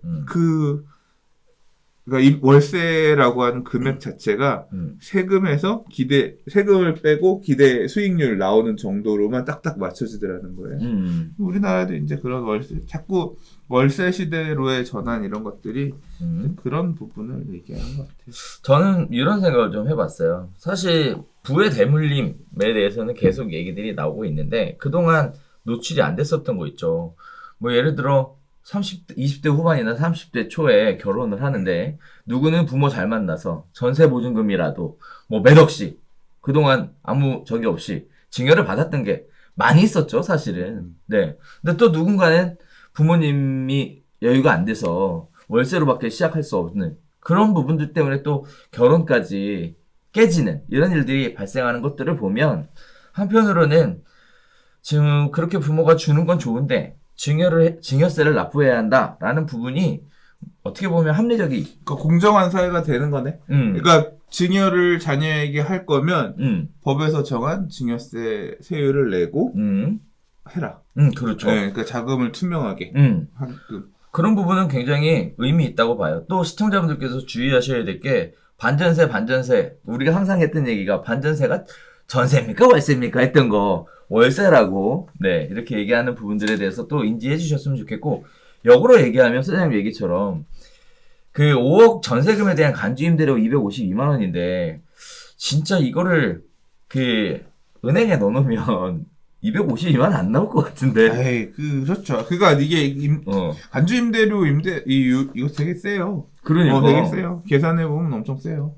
그러니까 이 월세라고 하는 금액 자체가 세금을 빼고 기대 수익률 나오는 정도로만 딱딱 맞춰지더라는 거예요. 우리나라도 이제 그런 자꾸 월세 시대로의 전환 이런 것들이 그런 부분을 얘기하는 것 같아요. 저는 이런 생각을 좀 해봤어요. 사실 부의 대물림에 대해서는 계속 얘기들이 나오고 있는데 그동안 노출이 안 됐었던 거 있죠. 뭐 예를 들어 20대 후반이나 30대 초에 결혼을 하는데 누구는 부모 잘 만나서 전세 보증금이라도 뭐 몇 억씩 그동안 아무 적이 없이 증여를 받았던 게 많이 있었죠, 사실은. 네. 근데 또 누군가는 부모님이 여유가 안 돼서 월세로밖에 시작할 수 없는 그런 부분들 때문에 또 결혼까지 깨지는 이런 일들이 발생하는 것들을 보면 한편으로는 지금 그렇게 부모가 주는 건 좋은데 증여세를 납부해야 한다라는 부분이 어떻게 보면 합리적이. 그러니까 공정한 사회가 되는 거네. 그러니까 증여를 자녀에게 할 거면 법에서 정한 증여세 세율을 내고 해라. 그렇죠. 네, 그러니까 자금을 투명하게 하게끔. 그런 부분은 굉장히 의미 있다고 봐요. 또 시청자분들께서 주의하셔야 될 게 반전세. 우리가 항상 했던 얘기가 반전세가 전세입니까 월세입니까 했던 거 월세라고 이렇게 얘기하는 부분들에 대해서 또 인지해 주셨으면 좋겠고 역으로 얘기하면 소장님 얘기처럼 그 5억 전세금에 대한 간주임대료 252만 원인데 진짜 이거를 그 은행에 넣어놓으면 252만 원 안 나올 것 같은데. 에이, 그렇죠. 그러니까 이게 간주임대료 이거 되게 세요. 그러니까. 되게 세요. 계산해 보면 엄청 세요.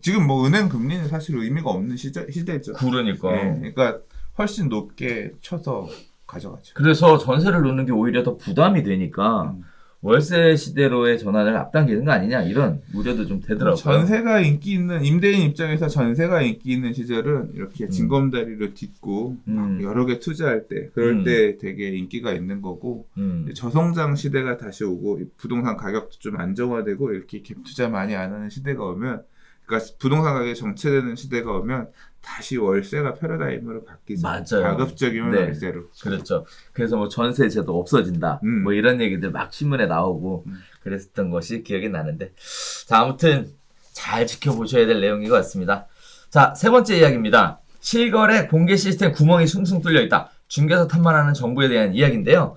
지금 뭐 은행 금리는 사실 의미가 없는 시대죠. 그러니까. 네, 그러니까 훨씬 높게 쳐서 가져가죠. 그래서 전세를 놓는 게 오히려 더 부담이 되니까 월세 시대로의 전환을 앞당기는 거 아니냐 이런 우려도 좀 되더라고요. 전세가 인기 있는 임대인 입장에서 전세가 인기 있는 시절은 이렇게 징검다리를 딛고 막 여러 개 투자할 때 그럴 때 되게 인기가 있는 거고 저성장 시대가 다시 오고 부동산 가격도 좀 안정화되고 이렇게 갭 투자 많이 안 하는 시대가 오면 그러니까 부동산 가격이 정체되는 시대가 오면 다시 월세가 패러다임으로 바뀌죠. 맞아요. 가급적이면 월세로. 그렇죠. 그래서 뭐 전세제도 없어진다. 뭐 이런 얘기들 막 신문에 나오고 그랬었던 것이 기억이 나는데. 자, 아무튼 잘 지켜보셔야 될 내용인 것 같습니다. 자, 세 번째 이야기입니다. 실거래 공개 시스템 구멍이 숭숭 뚫려 있다. 중개사 탐만하는 정부에 대한 이야기인데요.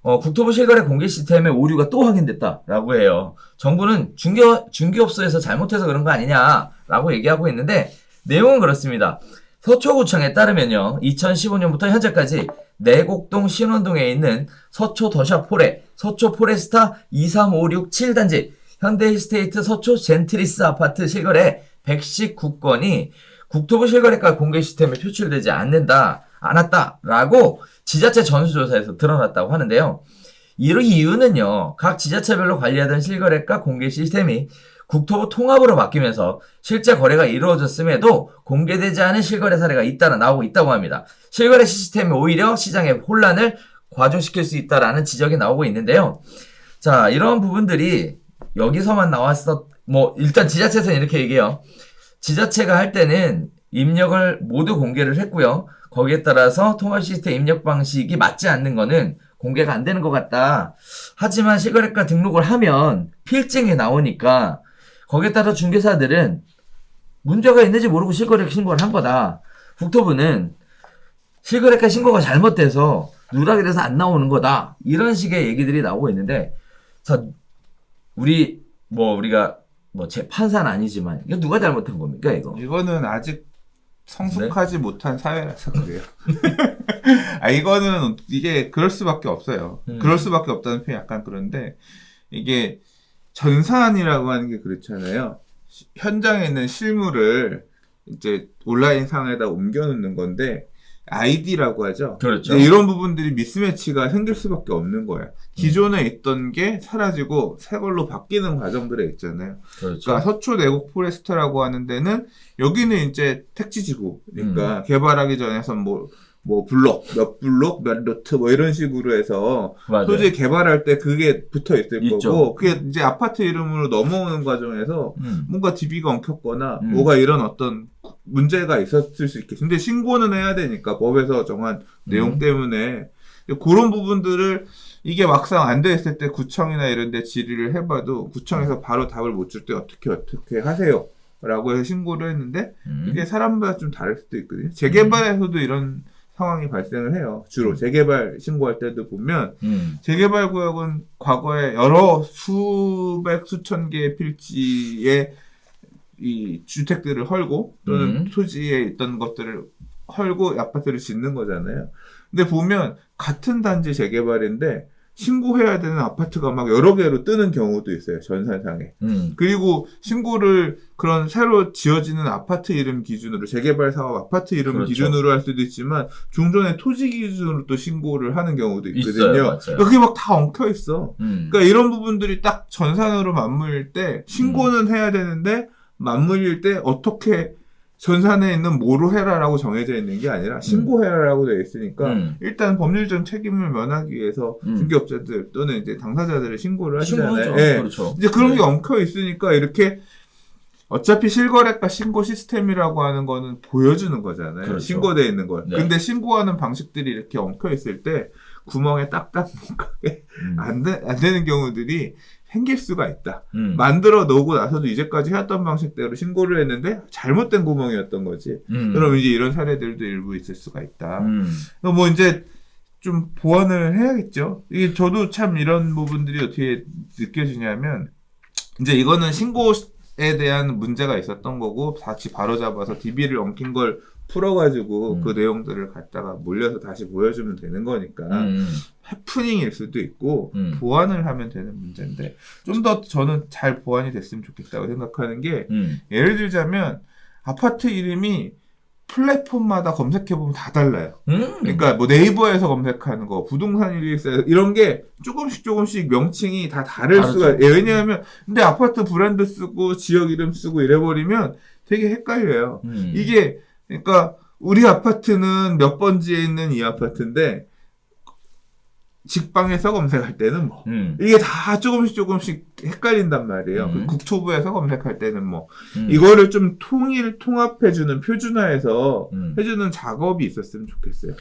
국토부 실거래 공개 시스템의 오류가 또 확인됐다라고 해요. 정부는 중개업소에서 잘못해서 그런 거 아니냐라고 얘기하고 있는데 내용은 그렇습니다. 서초구청에 따르면요. 2015년부터 현재까지 내곡동 신원동에 있는 서초 더샵폴에 서초 포레스타 23567단지 현대힐스테이트 서초 젠트리스 아파트 실거래 119건이 국토부 실거래가 공개 시스템에 표출되지 않았다라고 지자체 전수조사에서 드러났다고 하는데요. 이 이유는요. 각 지자체별로 관리하던 실거래가 공개 시스템이 국토부 통합으로 바뀌면서 실제 거래가 이루어졌음에도 공개되지 않은 실거래 사례가 나오고 있다고 합니다. 실거래 시스템이 오히려 시장의 혼란을 과중시킬 수 있다라는 지적이 나오고 있는데요. 자, 이런 부분들이 여기서만 뭐 일단 지자체에서는 이렇게 얘기해요. 지자체가 할 때는 입력을 모두 공개를 했고요. 거기에 따라서 통화 시스템 입력 방식이 맞지 않는 거는 공개가 안 되는 것 같다. 하지만 실거래가 등록을 하면 필증이 나오니까 거기에 따라 중개사들은 문제가 있는지 모르고 실거래 신고를 한 거다. 국토부는 실거래가 신고가 잘못돼서 누락이 돼서 안 나오는 거다. 이런 식의 얘기들이 나오고 있는데, 자, 우리가 재판사는 아니지만, 이거 누가 잘못한 겁니까, 이거? 이거는 아직 성숙하지 못한 사회라서 그래요. 이거는 이게 그럴 수밖에 없어요. 그럴 수밖에 없다는 표현이 약간 그런데, 이게 전산이라고 하는 게 그렇잖아요. 현장에 있는 실물을 이제 온라인 상에다 옮겨 놓는 건데, 아이디라고 하죠. 그렇죠. 이런 부분들이 미스매치가 생길 수밖에 없는 거예요. 기존에 있던 게 사라지고 새 걸로 바뀌는 과정들에 있잖아요. 그렇죠. 그러니까 서초 내곡 포레스트라고 하는 데는 여기는 이제 택지지구니까 개발하기 전에선 몇 블록 몇 루트 뭐 이런 식으로 해서 맞아요. 토지 개발할 때 그게 붙어 있을 있죠. 거고 그게 이제 아파트 이름으로 넘어오는 과정에서 뭔가 DB가 엉켰거나 뭐가 이런 어떤 문제가 있었을 수 있겠죠. 근데 신고는 해야 되니까 법에서 정한 내용 때문에 그런 부분들을 이게 막상 안 돼 있을 때 구청이나 이런 데 질의를 해봐도 구청에서 바로 답을 못 줄 때 어떻게 하세요? 라고 해서 신고를 했는데 이게 사람마다 좀 다를 수도 있거든요. 재개발에서도 이런 상황이 발생을 해요. 주로 재개발 신고할 때도 보면 재개발 구역은 과거에 여러 수백 수천 개의 필지의 이 주택들을 헐고 또는 토지에 있던 것들을 헐고 아파트를 짓는 거잖아요. 근데 보면 같은 단지 재개발인데 신고해야 되는 아파트가 막 여러 개로 뜨는 경우도 있어요. 전산상에. 그리고 신고를 그런 새로 지어지는 아파트 이름 기준으로 재개발 사업 아파트 이름 그렇죠. 기준으로 할 수도 있지만 종전에 토지 기준으로 또 신고를 하는 경우도 있거든요. 있어요, 맞아요. 그러니까 그게 막 다 엉켜 있어. 그러니까 이런 부분들이 딱 전산으로 맞물릴 때 신고는 해야 되는데 맞물릴 때 어떻게 전산에 있는 뭐로 해라라고 정해져 있는 게 아니라 신고해라라고 되어 있으니까 일단 법률적 책임을 면하기 위해서 중개업자들 또는 이제 당사자들을 신고를 하시잖아요. 신고하죠. 예. 그렇죠. 이제 그런 게 엉켜 있으니까 이렇게 어차피 실거래가 신고 시스템이라고 하는 거는 보여주는 거잖아요. 그렇죠. 신고되어 있는 걸. 네. 근데 신고하는 방식들이 이렇게 엉켜 있을 때 구멍에 딱딱 못 가게 안 되는 경우들이 생길 수가 있다. 만들어 놓고 나서도 이제까지 해왔던 방식대로 신고를 했는데 잘못된 구멍이었던 거지. 그럼 이제 이런 사례들도 일부 있을 수가 있다. 뭐 이제 좀 보완을 해야겠죠. 이게 저도 참 이런 부분들이 어떻게 느껴지냐면 이제 이거는 신고에 대한 문제가 있었던 거고 다시 바로잡아서 DB를 엉킨 걸 풀어가지고 그 내용들을 갖다가 몰려서 다시 보여주면 되는 거니까 해프닝일 수도 있고 보완을 하면 되는 문제인데 좀 더 저는 잘 보완이 됐으면 좋겠다고 생각하는 게 예를 들자면 아파트 이름이 플랫폼마다 검색해보면 다 달라요. 그러니까 뭐 네이버에서 검색하는 거, 부동산 114 이런 게 조금씩 명칭이 다 다를 수가 왜냐하면 근데 아파트 브랜드 쓰고 지역 이름 쓰고 이래버리면 되게 헷갈려요. 이게 그러니까 우리 아파트는 몇 번지에 있는 이 아파트인데 직방에서 검색할 때는 뭐 이게 다 조금씩 헷갈린단 말이에요. 그 국토부에서 검색할 때는 뭐 이거를 좀 통합해주는 표준화해서 해주는 작업이 있었으면 좋겠어요.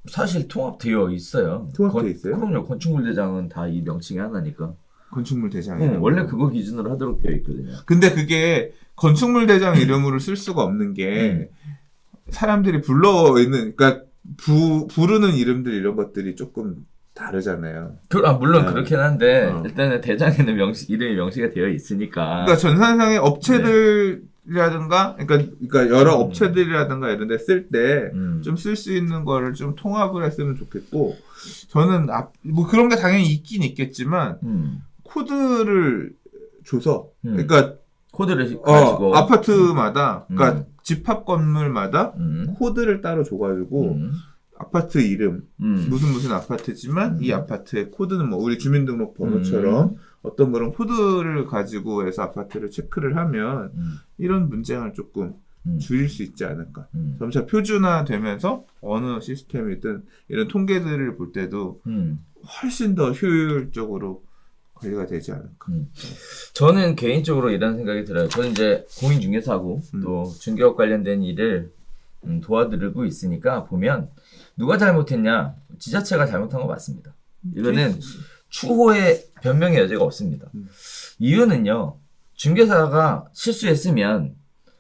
사실 통합되어 있어요. 통합되어 있어요? 그럼요. 건축물 대장은 다 이 명칭이 하나니까. 건축물 대장이 원래 그거 기준으로 하도록 되어 있거든요. 근데 그게 건축물 대장 이름으로 쓸 수가 없는 게 사람들이 불러 있는 그러니까 부르는 이름들 이런 것들이 조금 다르잖아요. 물론 그렇긴 한데 일단은 대장에는 이름이 명시가 되어 있으니까. 그러니까 전산상의 업체들이라든가 그러니까 여러 업체들이라든가 이런 데 쓸 때 좀 쓸 수 있는 거를 좀 통합을 했으면 좋겠고 저는 뭐 그런 게 당연히 있긴 있겠지만 코드를 줘서 그러니까 코드를 가지고 아파트마다 그러니까 집합 건물마다 코드를 따로 줘가지고 아파트 이름 무슨 아파트지만 이 아파트의 코드는 뭐 우리 주민등록 번호처럼 어떤 그런 코드를 가지고 해서 아파트를 체크를 하면 이런 문제를 조금 줄일 수 있지 않을까. 점차 표준화되면서 어느 시스템이든 이런 통계들을 볼 때도 훨씬 더 효율적으로 관리가 되지 않을까. 저는 개인적으로 이런 생각이 들어요. 저는 이제 공인중개사하고 또 중개업 관련된 일을 도와드리고 있으니까 보면 누가 잘못했냐? 지자체가 잘못한 거 맞습니다. 이거는 추호의 변명의 여지가 없습니다. 이유는요. 중개사가 실수했으면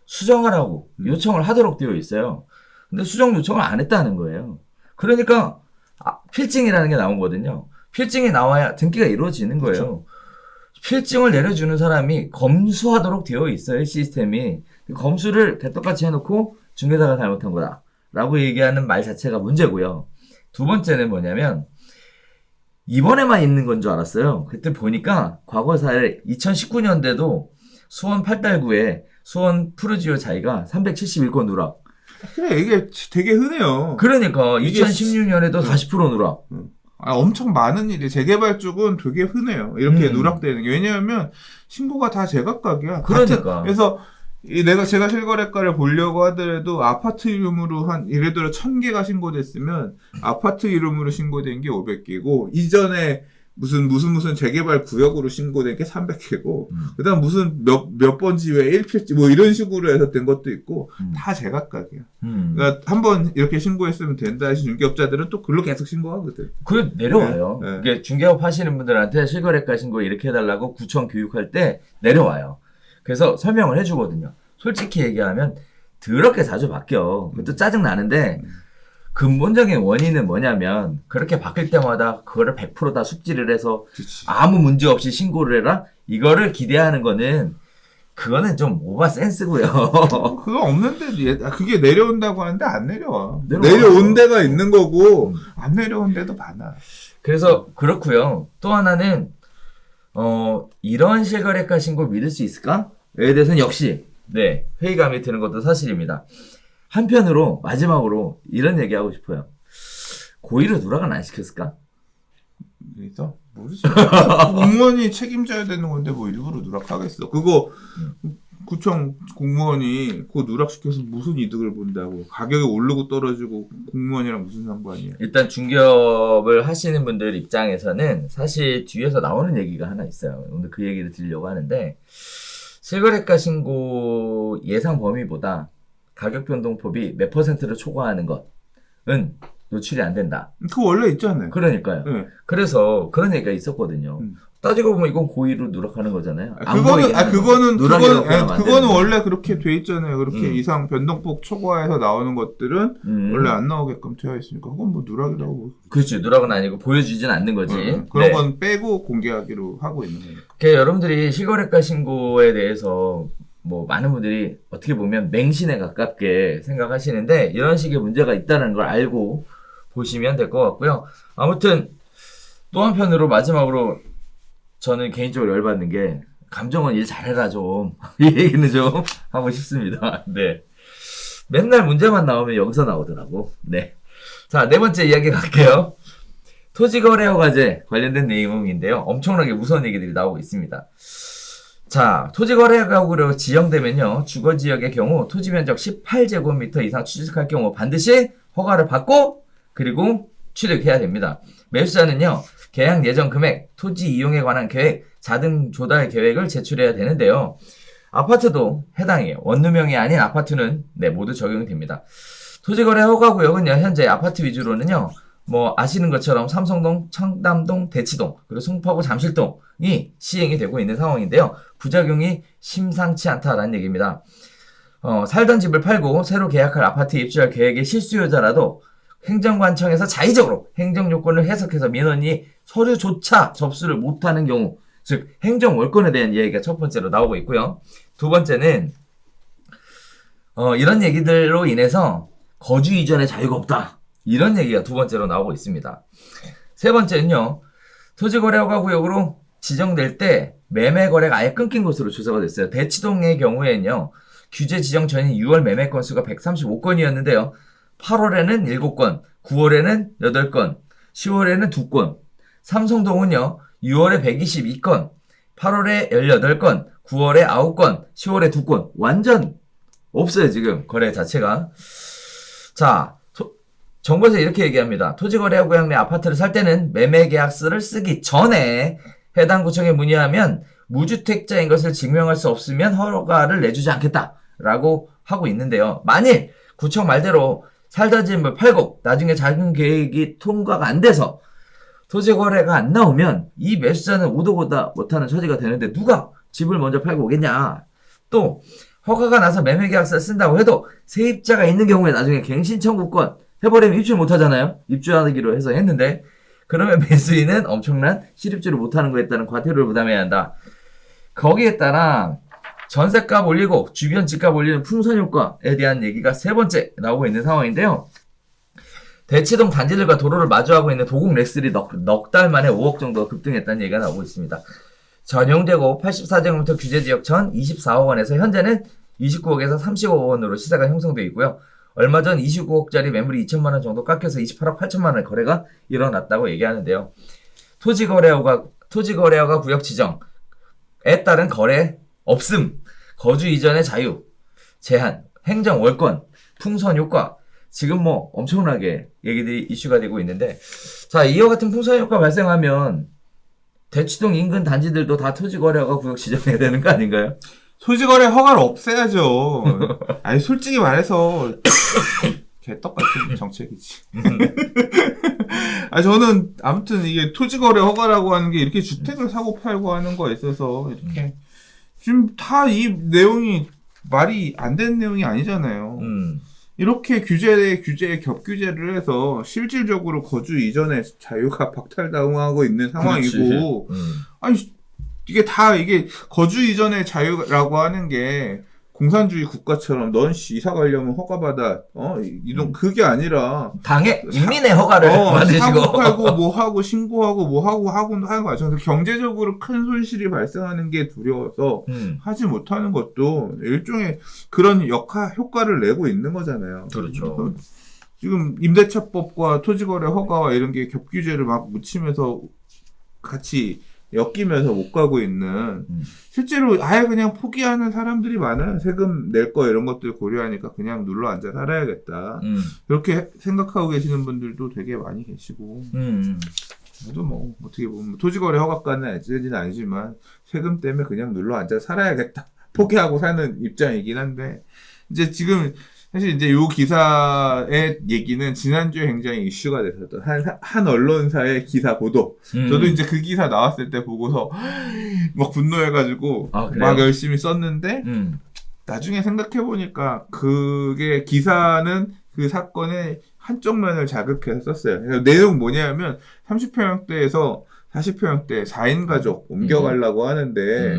수정하라고 요청을 하도록 되어 있어요. 근데 수정 요청을 안 했다는 거예요. 그러니까 필증이라는 게 나오거든요. 필증이 나와야 등기가 이루어지는 거예요. 그렇죠. 필증을 내려주는 사람이 검수하도록 되어 있어요. 시스템이. 검수를 개떡같이 해놓고 중개사가 잘못한 거다 라고 얘기하는 말 자체가 문제고요. 두 번째는 뭐냐면 이번에만 있는 건 줄 알았어요. 그때 보니까 과거 사례 2019년대도 수원 8달구에 수원 푸르지오 자이가 371건 누락. 그래, 이게 되게 흔해요. 그러니까 2016년에도 40% 누락. 엄청 많은 일이 재개발 쪽은 되게 흔해요. 이렇게 누락되는 게. 왜냐하면 신고가 다 제각각이야. 그러니까. 그래서 제가 실거래가를 보려고 하더라도 아파트 이름으로 예를 들어 1000개가 신고됐으면 아파트 이름으로 신고된 게 500개고 이전에 무슨 재개발 구역으로 신고된 게 300개고 그다음 무슨 몇 번지 왜 1필지 뭐 이런 식으로 해서 된 것도 있고 다 제각각이야. 그러니까 한번 이렇게 신고했으면 된다 하신 중개업자들은 또 글로 계속 신고하거든. 그래 내려와요. 네. 이게 중개업 하시는 분들한테 실거래가 신고 이렇게 해달라고 구청 교육할 때 내려와요. 그래서 설명을 해주거든요. 솔직히 얘기하면 더럽게 자주 바뀌어. 그것도 짜증 나는데 근본적인 원인은 뭐냐면 그렇게 바뀔 때마다 그거를 100% 다 숙지를 해서 그치. 아무 문제 없이 신고를 해라? 이거를 기대하는 그거는 좀 오바 센스고요. 그거 없는데 그게 내려온다고 하는데 안 내려와. 내려와요. 내려온 데가 있는 거고 안 내려온 데도 많아. 그래서 그렇고요. 또 하나는 이런 실거래가 신고 믿을 수 있을까? 에 대해서는 역시 회의감이 드는 것도 사실입니다. 한편으로 마지막으로 이런 얘기하고 싶어요. 고의로 누락은 안 시켰을까? 그래서 모르지. 공무원이 책임져야 되는 건데 뭐 일부러 누락하겠어. 그거 구청 공무원이 그거 누락시켜서 무슨 이득을 본다고. 가격이 오르고 떨어지고 공무원이랑 무슨 상관이야. 일단 중개업을 하시는 분들 입장에서는 사실 뒤에서 나오는 얘기가 하나 있어요. 오늘 그 얘기를 드리려고 하는데 실거래가 신고 예상 범위보다 가격 변동폭이 몇 %를 초과하는 것은 노출이 안 된다. 그거 원래 있잖아요. 그러니까요. 네. 그래서 그런 얘기가 있었거든요. 따지고 보면 이건 고의로 누락하는 거잖아요. 그거는 원래 그렇게 돼 있잖아요. 그렇게 이상 변동폭 초과해서 나오는 것들은 원래 안 나오게끔 되어 있으니까 그건 뭐 누락이라고. 뭐. 그렇지. 누락은 아니고 보여주진 않는 거지. 그런 건 빼고 공개하기로 하고 있는 거니까. 여러분들이 실거래가 신고에 대해서 뭐 많은 분들이 어떻게 보면 맹신에 가깝게 생각하시는데 이런 식의 문제가 있다는 걸 알고 보시면 될 것 같고요. 아무튼 또 한편으로 마지막으로 저는 개인적으로 열받는 게 감정원 일 잘해라 좀 이 얘기는 좀 하고 싶습니다. 네. 맨날 문제만 나오면 여기서 나오더라고. 네. 자, 네 번째 이야기 갈게요. 토지거래허가제 관련된 내용인데요. 엄청나게 무서운 얘기들이 나오고 있습니다. 자, 토지거래가구로 지정되면요. 주거지역의 경우 토지면적 18제곱미터 이상 취득할 경우 반드시 허가를 받고 그리고 취득해야 됩니다. 매수자는요. 계약 예정 금액, 토지 이용에 관한 계획, 자금 조달 계획을 제출해야 되는데요. 아파트도 해당이에요. 원룸형이 아닌 아파트는 모두 적용이 됩니다. 토지거래 허가구역은요. 현재 아파트 위주로는요. 뭐 아시는 것처럼 삼성동, 청담동, 대치동, 그리고 송파구, 잠실동이 시행이 되고 있는 상황인데요. 부작용이 심상치 않다라는 얘기입니다. 살던 집을 팔고 새로 계약할 아파트에 입주할 계획의 실수요자라도 행정관청에서 자의적으로 행정요건을 해석해서 민원이 서류조차 접수를 못하는 경우, 즉 행정월권에 대한 얘기가 첫 번째로 나오고 있고요. 두 번째는 이런 얘기들로 인해서 거주 이전의 자유가 없다. 이런 얘기가 두 번째로 나오고 있습니다. 세 번째는요. 토지거래허가구역으로 지정될 때 매매거래가 아예 끊긴 것으로 조사가 됐어요. 대치동의 경우에는요. 규제 지정 전인 6월 매매 건수가 135건이었는데요. 8월에는 7건, 9월에는 8건, 10월에는 2건. 삼성동은요. 6월에 122건, 8월에 18건, 9월에 9건, 10월에 2건. 완전 없어요, 지금 거래 자체가. 자, 정부에서 이렇게 얘기합니다. 토지거래구역 내 아파트를 살 때는 매매계약서를 쓰기 전에 해당 구청에 문의하면 무주택자인 것을 증명할 수 없으면 허가를 내주지 않겠다라고 하고 있는데요. 만일 구청 말대로 살던 집을 팔고 나중에 자금 계획이 통과가 안 돼서 토지 거래가 안 나오면 이 매수자는 오도 못하는 처지가 되는데 누가 집을 먼저 팔고 오겠냐. 또 허가가 나서 매매계약서를 쓴다고 해도 세입자가 있는 경우에 나중에 갱신 청구권 해버리면 입주를 못하잖아요. 입주하기로 해서 했는데 그러면 매수인은 엄청난 실입주를 못하는 거에 따른 과태료를 부담해야 한다. 거기에 따라 전세값 올리고 주변 집값 올리는 풍선 효과에 대한 얘기가 세 번째 나오고 있는 상황인데요. 대치동 단지들과 도로를 마주하고 있는 도곡 렉슬이 넉 달 만에 5억 정도 급등했다는 얘기가 나오고 있습니다. 전용되고 84제곱미터 규제지역 전 24억 원에서 현재는 29억에서 30억 원으로 시세가 형성되어 있고요. 얼마 전 29억짜리 매물이 2천만 원 정도 깎여서 28억 8천만 원의 거래가 일어났다고 얘기하는데요. 토지거래허가 구역 지정에 따른 거래 없음, 거주 이전의 자유, 제한, 행정 월권, 풍선 효과, 지금 뭐 엄청나게 얘기들이 이슈가 되고 있는데, 자, 이와 같은 풍선 효과 발생하면 대치동 인근 단지들도 다 토지거래허가 구역 지정해야 되는 거 아닌가요? 토지거래 허가를 없애야죠. 아니 솔직히 말해서 개떡 같은 정책이지. 아 저는 아무튼 이게 토지거래 허가라고 하는 게 이렇게 주택을 사고 팔고 하는 거에 있어서 이렇게 지금 다 이 내용이 말이 안 되는 내용이 아니잖아요. 이렇게 규제에 겹규제를 해서 실질적으로 거주 이전의 자유가 박탈당하고 있는 상황이고, 아니 이게 거주 이전의 자유라고 하는 게 공산주의 국가처럼 넌 이사 가려면 허가받아 이동 그게 아니라 당의 인민의 허가를 만드시고 사고 팔고 뭐 하고 신고하고 뭐 하고 하는 과정에서 경제적으로 큰 손실이 발생하는 게 두려워서 하지 못하는 것도 일종의 그런 효과를 내고 있는 거잖아요. 그렇죠. 지금 임대차법과 토지거래 허가와 이런 게 겹규제를 막 묻히면서 같이 엮이면서 못 가고 있는 실제로 아예 그냥 포기하는 사람들이 많아요. 세금 낼 거 이런 것들 고려하니까 그냥 눌러 앉아 살아야겠다. 그렇게 생각하고 계시는 분들도 되게 많이 계시고 저도 뭐 어떻게 보면 토지거래 허가까지는 아니지만 세금 때문에 그냥 눌러 앉아 살아야겠다. 포기하고 사는 입장이긴 한데 이제 지금 사실 이제 요 기사의 얘기는 지난주에 굉장히 이슈가 됐었던 한 언론사의 기사 보도. 저도 이제 그 기사 나왔을 때 보고서 막 분노해가지고 막 열심히 썼는데 나중에 생각해보니까 그게 기사는 그 사건의 한쪽 면을 자극해서 썼어요. 내용 뭐냐면 30평형대에서 40평형대 4인 가족 옮겨가려고 하는데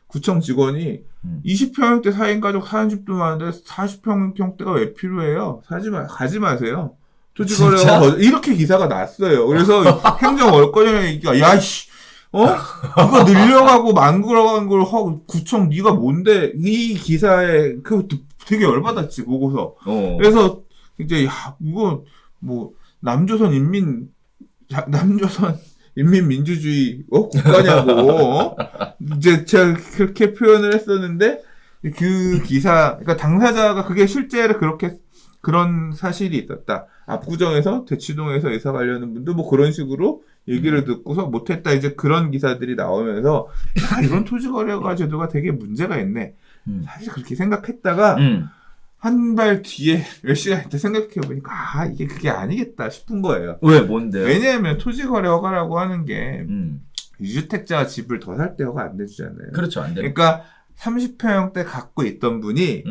구청 직원이 20평형대 4인 가족 사는 집도 많은데 40평형대가 왜 필요해요? 가지 마세요. 토지거래가 이렇게 기사가 났어요. 그래서 행정 월권이라는 얘기가 야이씨 그거 늘려가고 만들어간 걸 구청 네가 뭔데 이 기사에 그 되게 열받았지 보고서. 그래서 이제 이거 뭐 남조선 인민민주주의 국가냐고 이제 제가 그렇게 표현을 했었는데 그 기사 그러니까 당사자가 그게 실제로 그런 사실이 있었다. 압구정에서 대치동에서 이사 가려는 분도 뭐 그런 식으로 얘기를 듣고서 못했다. 이제 그런 기사들이 나오면서 이런 토지거래가 제도가 되게 문제가 있네. 사실 그렇게 생각했다가 한 발 뒤에 몇 시간 있다 생각해보니까 이게 그게 아니겠다 싶은 거예요. 왜? 뭔데요? 왜냐하면 토지거래 허가라고 하는 게 유주택자가 집을 더 살 때 허가 안 내주잖아요. 그렇죠. 안 돼요. 그러니까 30평형대 갖고 있던 분이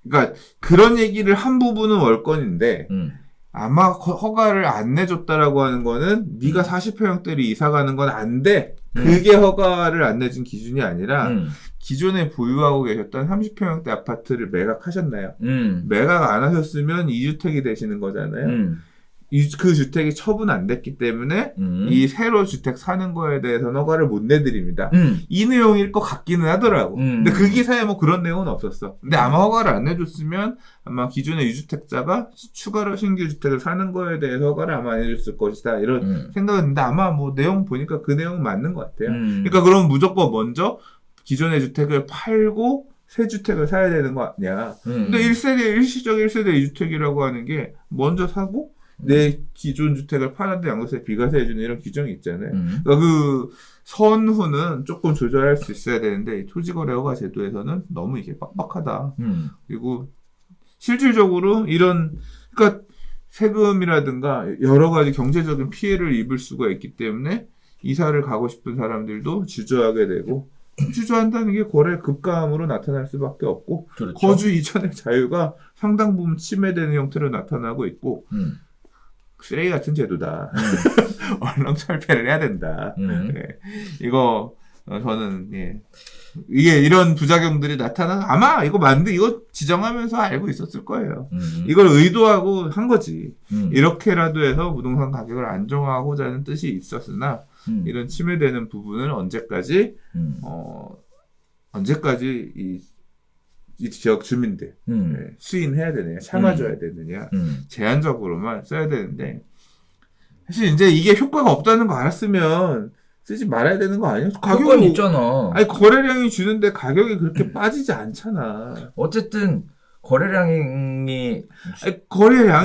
그러니까 그런 얘기를 한 부분은 월권인데 아마 허가를 안 내줬다라고 하는 거는 네가 40평형대로 이사 가는 건 안 돼. 그게 허가를 안 내준 기준이 아니라 기존에 보유하고 계셨던 30평형대 아파트를 매각하셨나요? 매각 안 하셨으면 2주택이 되시는 거잖아요. 그 주택이 처분 안 됐기 때문에 이 새로 주택 사는 거에 대해서는 허가를 못 내드립니다. 이 내용일 것 같기는 하더라고. 근데 그 기사에 뭐 그런 내용은 없었어. 근데 아마 허가를 안 내줬으면 아마 기존의 유주택자가 추가로 신규 주택을 사는 거에 대해서 허가를 아마 안 해줬을 것이다. 이런 생각은 있는데 아마 뭐 내용 보니까 그 내용은 맞는 것 같아요. 그러니까 그럼 무조건 먼저 기존의 주택을 팔고 새 주택을 사야 되는 거 아니야. 근데 1세대, 일시적 1세대 2주택이라고 하는 게 먼저 사고 내 기존 주택을 팔았는데 양도세 비과세 해주는 이런 규정이 있잖아요. 그러니까 그 선후는 조금 조절할 수 있어야 되는데 이 토지거래허가 제도에서는 너무 이게 빡빡하다. 그리고 실질적으로 이런 그러니까 세금이라든가 여러 가지 경제적인 피해를 입을 수가 있기 때문에 이사를 가고 싶은 사람들도 주저하게 되고 주저한다는 게 거래 급감으로 나타날 수밖에 없고 그렇죠. 거주 이전의 자유가 상당 부분 침해되는 형태로 나타나고 있고 쓰레기 같은 제도다. 얼른 철폐를 해야 된다. 네. 이거 저는 예. 이게 이런 부작용들이 아마 이거 지정하면서 알고 있었을 거예요. 이걸 의도하고 한 거지. 이렇게라도 해서 부동산 가격을 안정화하고자 하는 뜻이 있었으나 이런 침해되는 부분을 언제까지 이 지역 주민들 수인해야 되느냐, 참아줘야 되느냐, 제한적으로만 써야 되는데 사실 이제 이게 효과가 없다는 거 알았으면 쓰지 말아야 되는 거 아니야? 가격이 있잖아. 아니 거래량이 주는데 가격이 그렇게 빠지지 않잖아. 어쨌든 거래량이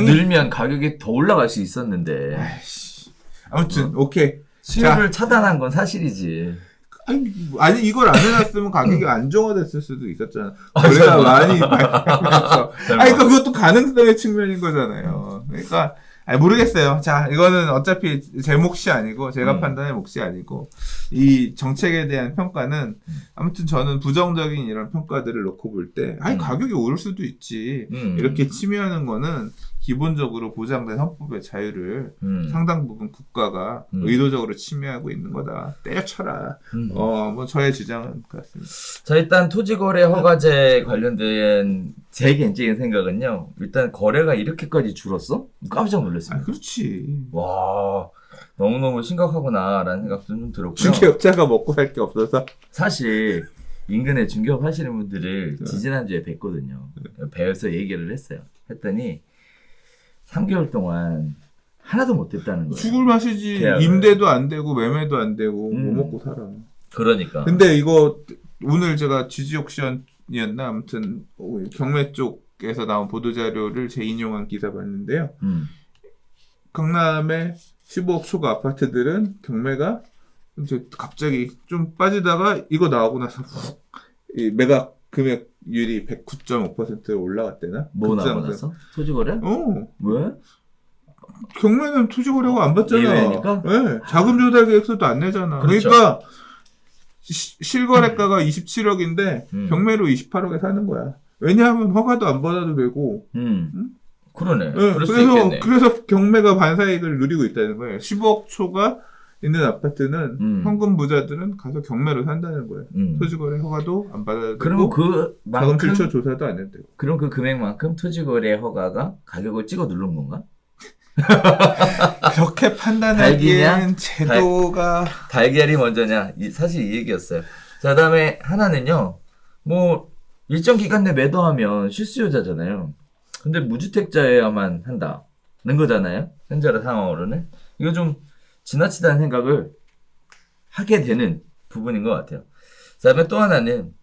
늘면 가격이 더 올라갈 수 있었는데. 아이씨. 아무튼 오케이. 수요를 차단한 건 사실이지. 아니 이걸 안 해놨으면 가격이 안정화됐을 수도 있었잖아. 거래가 많이 발생해서. 그러니까 그것도 가능성의 측면인 거잖아요. 그러니까 모르겠어요. 자, 이거는 어차피 제 몫이 아니고 제가 판단할 몫이 아니고 이 정책에 대한 평가는 아무튼 저는 부정적인 이런 평가들을 놓고 볼 때 가격이 오를 수도 있지. 이렇게 침해하는 거는 기본적으로 보장된 헌법의 자유를 상당 부분 국가가 의도적으로 침해하고 있는 거다. 때려쳐라. 뭐 저의 주장은 그렇습니다. 자, 일단 토지거래 허가제 관련된 제 개인적인 생각은요. 일단 거래가 이렇게까지 줄었어? 깜짝 놀랐습니다. 그렇지. 와, 너무너무 심각하구나라는 생각도 좀 들었고요. 중개업자가 먹고 살 게 없어서 사실 인근에 중개업 하시는 분들을 지지난주에 뵀거든요. 뵈어서 얘기를 했더니 3개월 동안 하나도 못 됐다는 거예요. 죽을 맛이지. 계약을. 임대도 안 되고 매매도 안 되고 뭐 먹고 살아. 그러니까. 근데 이거 오늘 제가 GG옥션이었나 아무튼 경매 쪽에서 나온 보도자료를 재인용한 기사 봤는데요. 강남의 15억 초과 아파트들은 경매가 이제 갑자기 좀 빠지다가 이거 나오고 나서 이 매각 금액률이 109.5%로 올라갔대나? 뭐 나왔어? 토지거래? 왜? 경매는 토지거래가 안 받잖아. 예외니까? 네. 자금조달 계획서도 안 내잖아. 그렇죠. 그러니까 실거래가가 27억인데 경매로 28억에 사는 거야. 왜냐하면 허가도 안 받아도 되고. 그러네. 그럴 수 있겠네. 그래서 경매가 반사이익을 누리고 있다는 거예요. 15억 초가 있는 아파트는 현금 부자들은 가서 경매로 산다는 거예요. 토지거래 허가도 안 받아도 되고 자금 출처 조사도 안 해도 되고. 그럼 그 금액만큼 토지거래 허가가 가격을 찍어 누른 건가? 그렇게 판단하기에는 제도가 달걀이 먼저냐? 사실 이 얘기였어요. 자, 그다음에 하나는요. 뭐 일정 기간 내 매도하면 실수요자잖아요. 근데 무주택자여야만 한다는 거잖아요. 현재 상황으로는 이거 좀 지나치다는 생각을 하게 되는 부분인 것 같아요. 그다음에 또 하나는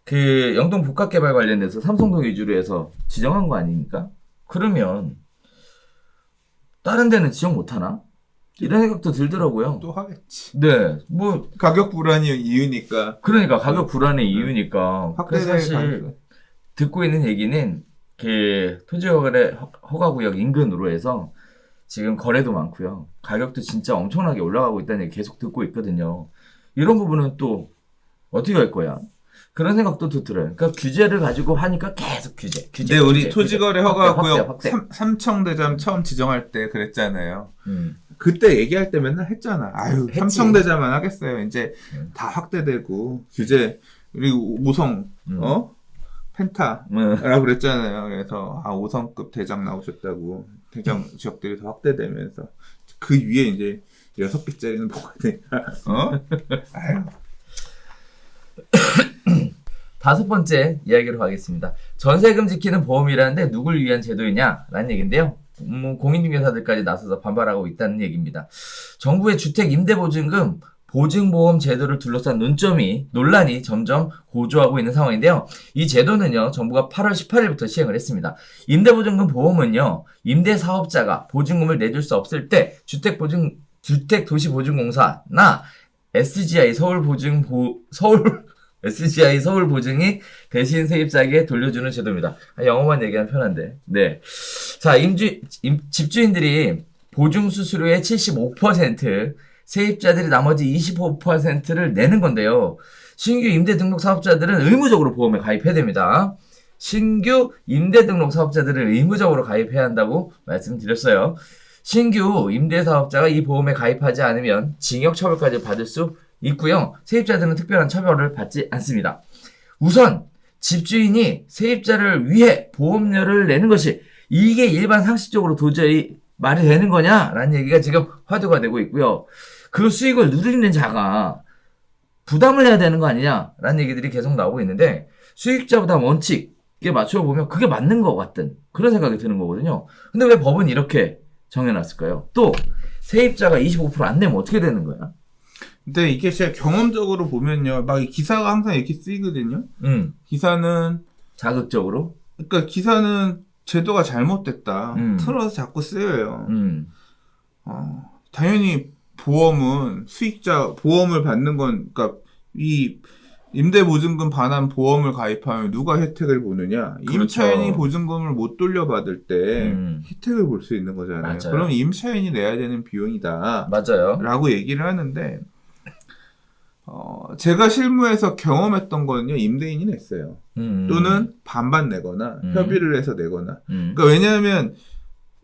그 영동 복합개발 관련돼서 삼성동 위주로 해서 지정한 거 아닙니까? 그러면 다른 데는 지정 못하나? 이런 생각도 들더라고요. 또 하겠지. 네, 뭐 가격 불안이 이유니까. 그러니까 가격 불안의 이유니까. 그래서 사실 듣고 있는 얘기는 그 토지거래 허가구역 인근으로 해서 지금 거래도 많고요. 가격도 진짜 엄청나게 올라가고 있다는 얘기 계속 듣고 있거든요. 이런 부분은 또 어떻게 할 거야? 그런 생각도 또 들어요. 그러니까 규제를 가지고 하니까 계속 규제. 네, 우리 토지거래 허가구역 삼청대장 처음 지정할 때 그랬잖아요. 그때 얘기할 때 맨날 했잖아. 아유, 삼청대자만 하겠어요. 이제 다 확대되고 규제 우리 5성 펜타라고 그랬잖아요. 그래서 5성급 대장 나오셨다고 대장 지역들이 더 확대되면서 그 위에 이제 6개짜리는 뭐가 되냐. 아유. 5번째 이야기로 가겠습니다. 전세금 지키는 보험이라는데 누굴 위한 제도이냐라는 얘기인데요. 공인중개사들까지 나서서 반발하고 있다는 얘기입니다. 정부의 주택임대보증금 보증보험 제도를 둘러싼 논란이 점점 고조하고 있는 상황인데요. 이 제도는요, 정부가 8월 18일부터 시행을 했습니다. 임대보증금 보험은요, 임대사업자가 보증금을 내줄 수 없을 때 주택도시보증공사나 SGI SGI 서울보증이 대신 세입자에게 돌려주는 제도입니다. 영어만 얘기하면 편한데. 네. 자, 집주인들이 보증수수료의 75%, 세입자들이 나머지 25%를 내는 건데요. 신규 임대등록 사업자들은 의무적으로 보험에 가입해야 됩니다. 신규 임대등록 사업자들은 의무적으로 가입해야 한다고 말씀드렸어요. 신규 임대사업자가 이 보험에 가입하지 않으면 징역 처벌까지 받을 수 있고요. 세입자들은 특별한 처벌을 받지 않습니다. 우선 집주인이 세입자를 위해 보험료를 내는 것이 이게 일반 상식적으로 도저히 말이 되는 거냐라는 얘기가 지금 화두가 되고 있고요. 그 수익을 누리는 자가 부담을 해야 되는 거 아니냐라는 얘기들이 계속 나오고 있는데 수익자 부담 원칙에 맞춰보면 그게 맞는 것 같은 그런 생각이 드는 거거든요. 근데 왜 법은 이렇게 정해놨을까요? 또 세입자가 25% 안 내면 어떻게 되는 거야? 근데 이게 제가 경험적으로 보면요, 막 이 기사가 항상 이렇게 쓰이거든요. 기사는 자극적으로. 그러니까 기사는 제도가 잘못됐다. 틀어서 자꾸 쓰여요. 당연히 보험은 보험을 받는 건, 그러니까 이 임대보증금 반환 보험을 가입하면 누가 혜택을 보느냐? 그렇죠. 임차인이 보증금을 못 돌려받을 때 혜택을 볼 수 있는 거잖아요. 맞아요. 그럼 임차인이 내야 되는 비용이다. 맞아요. 라고 얘기를 하는데, 제가 실무에서 경험했던 거는요, 임대인이 냈어요. 또는 반반 내거나, 협의를 해서 내거나. 그러니까 왜냐하면,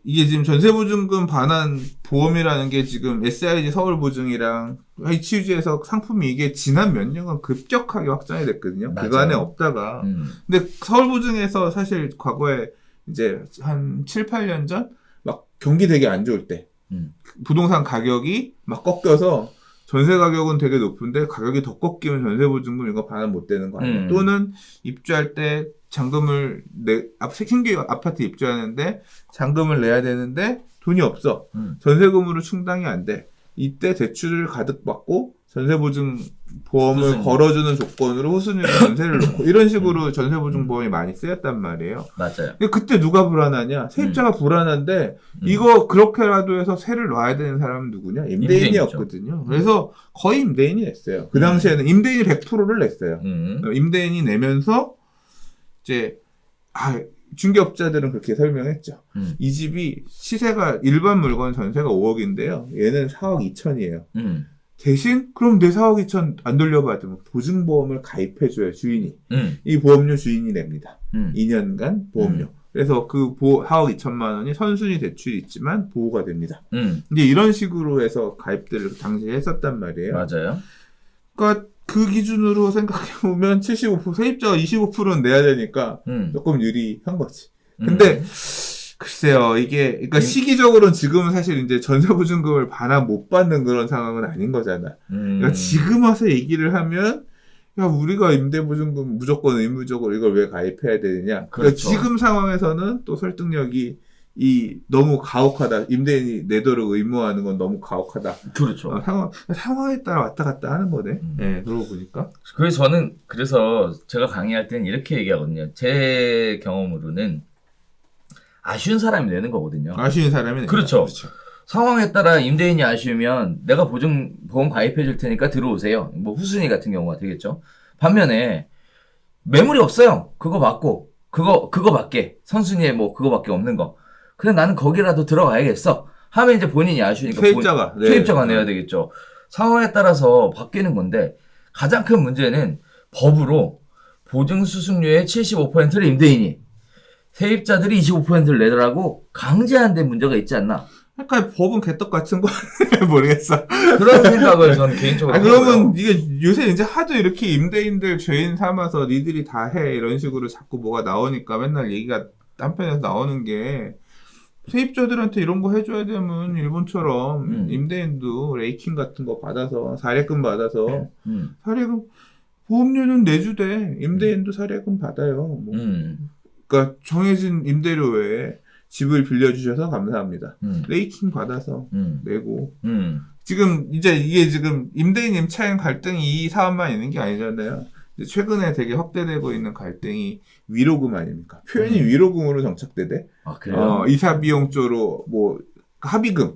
이게 지금 전세보증금 반환 보험이라는 게 지금 SIG 서울보증이랑 HUG에서 상품이 이게 지난 몇 년간 급격하게 확장이 됐거든요. 맞아요. 그간에 없다가. 근데 서울보증에서 사실 과거에 이제 한 7, 8년 전 막 경기 되게 안 좋을 때 부동산 가격이 막 꺾여서 전세 가격은 되게 높은데 가격이 더 꺾이면 전세보증금 이거 반환 못 되는 거 아니에요. 또는 입주할 때 잔금을 신규 아파트 입주하는데 잔금을 내야 되는데 돈이 없어. 전세금으로 충당이 안 돼. 이때 대출을 가득 받고 전세보증 보험을 후순위. 걸어주는 조건으로 후순위로 전세를 놓고 이런 식으로 전세보증 보험이 많이 쓰였단 말이에요. 맞아요. 근데 그때 누가 불안하냐? 세입자가 불안한데 이거 그렇게라도 해서 세를 놔야 되는 사람은 누구냐? 임대인이었거든요. 그래서 거의 임대인이 냈어요. 그 당시에는 임대인이 100%를 냈어요. 임대인이 내면서 이제 중개업자들은 그렇게 설명했죠. 이 집이 시세가 일반 물건 전세가 5억인데요. 얘는 4억 2천이에요. 대신 그럼 내 4억 2천 안 돌려받으면 보증보험을 가입해줘요, 주인이. 이 보험료 주인이 냅니다. 2년간 보험료. 그래서 그 4억 2천만 원이 선순위 대출이 있지만 보호가 됩니다. 이제 이런 식으로 해서 가입들을 당시에 했었단 말이에요. 맞아요. 그러니까 그 기준으로 생각해보면 75%, 세입자가 25%는 내야 되니까 조금 유리한 거지. 근데 글쎄요, 이게, 그러니까 시기적으로는 지금은 사실 이제 전세보증금을 반환 못 받는 그런 상황은 아닌 거잖아. 그러니까 지금 와서 얘기를 하면, 야, 우리가 임대보증금 무조건 의무적으로 이걸 왜 가입해야 되느냐. 그러니까 그렇죠. 지금 상황에서는 또 설득력이 너무 가혹하다. 임대인이 내도록 의무화하는 건 너무 가혹하다. 그렇죠. 상황에 따라 왔다 갔다 하는 거네. 네, 그러고 보니까. 그래서 제가 강의할 때는 이렇게 얘기하거든요. 제 경험으로는 아쉬운 사람이 내는 거거든요. 아쉬운 사람이 그렇죠. 상황에 따라 임대인이 아쉬우면 내가 보험 가입해 줄 테니까 들어오세요. 뭐 후순위 같은 경우가 되겠죠. 반면에 매물이 없어요. 그거 받고 그거밖에 선순위에 뭐 그거밖에 없는 거. 그냥 나는 거기라도 들어가야겠어. 하면 이제 본인이 아쉬우니까 세입자가 내야 되겠죠. 상황에 따라서 바뀌는 건데 가장 큰 문제는 법으로 보증 수수료의 75%를 임대인이 세입자들이 25%를 내더라고 강제한 데 문제가 있지 않나. 그러니까 법은 개떡 같은 거 모르겠어. 그런 생각을 저는 개인적으로 그러면 이게 요새 이제 하도 이렇게 임대인들 죄인 삼아서 니들이 다 해 이런 식으로 자꾸 뭐가 나오니까 맨날 얘기가 한편에서 나오는 게 세입자들한테 이런 거 해줘야 되면 일본처럼 임대인도 레이킹 같은 거 받아서 사례금 받아서 사례금 보험료는 내주되 임대인도 사례금 받아요. 뭐. 그러니까 정해진 임대료 외에 집을 빌려주셔서 감사합니다. 레이팅 받아서 내고. 지금 이제 이게 지금 임대인 임차인 갈등이 이 사업만 있는 게 아니잖아요. 최근에 되게 확대되고 있는 갈등이 위로금 아닙니까? 표현이 위로금으로 정착되대. 아, 그래요? 이사 비용 쪽으로 뭐 합의금.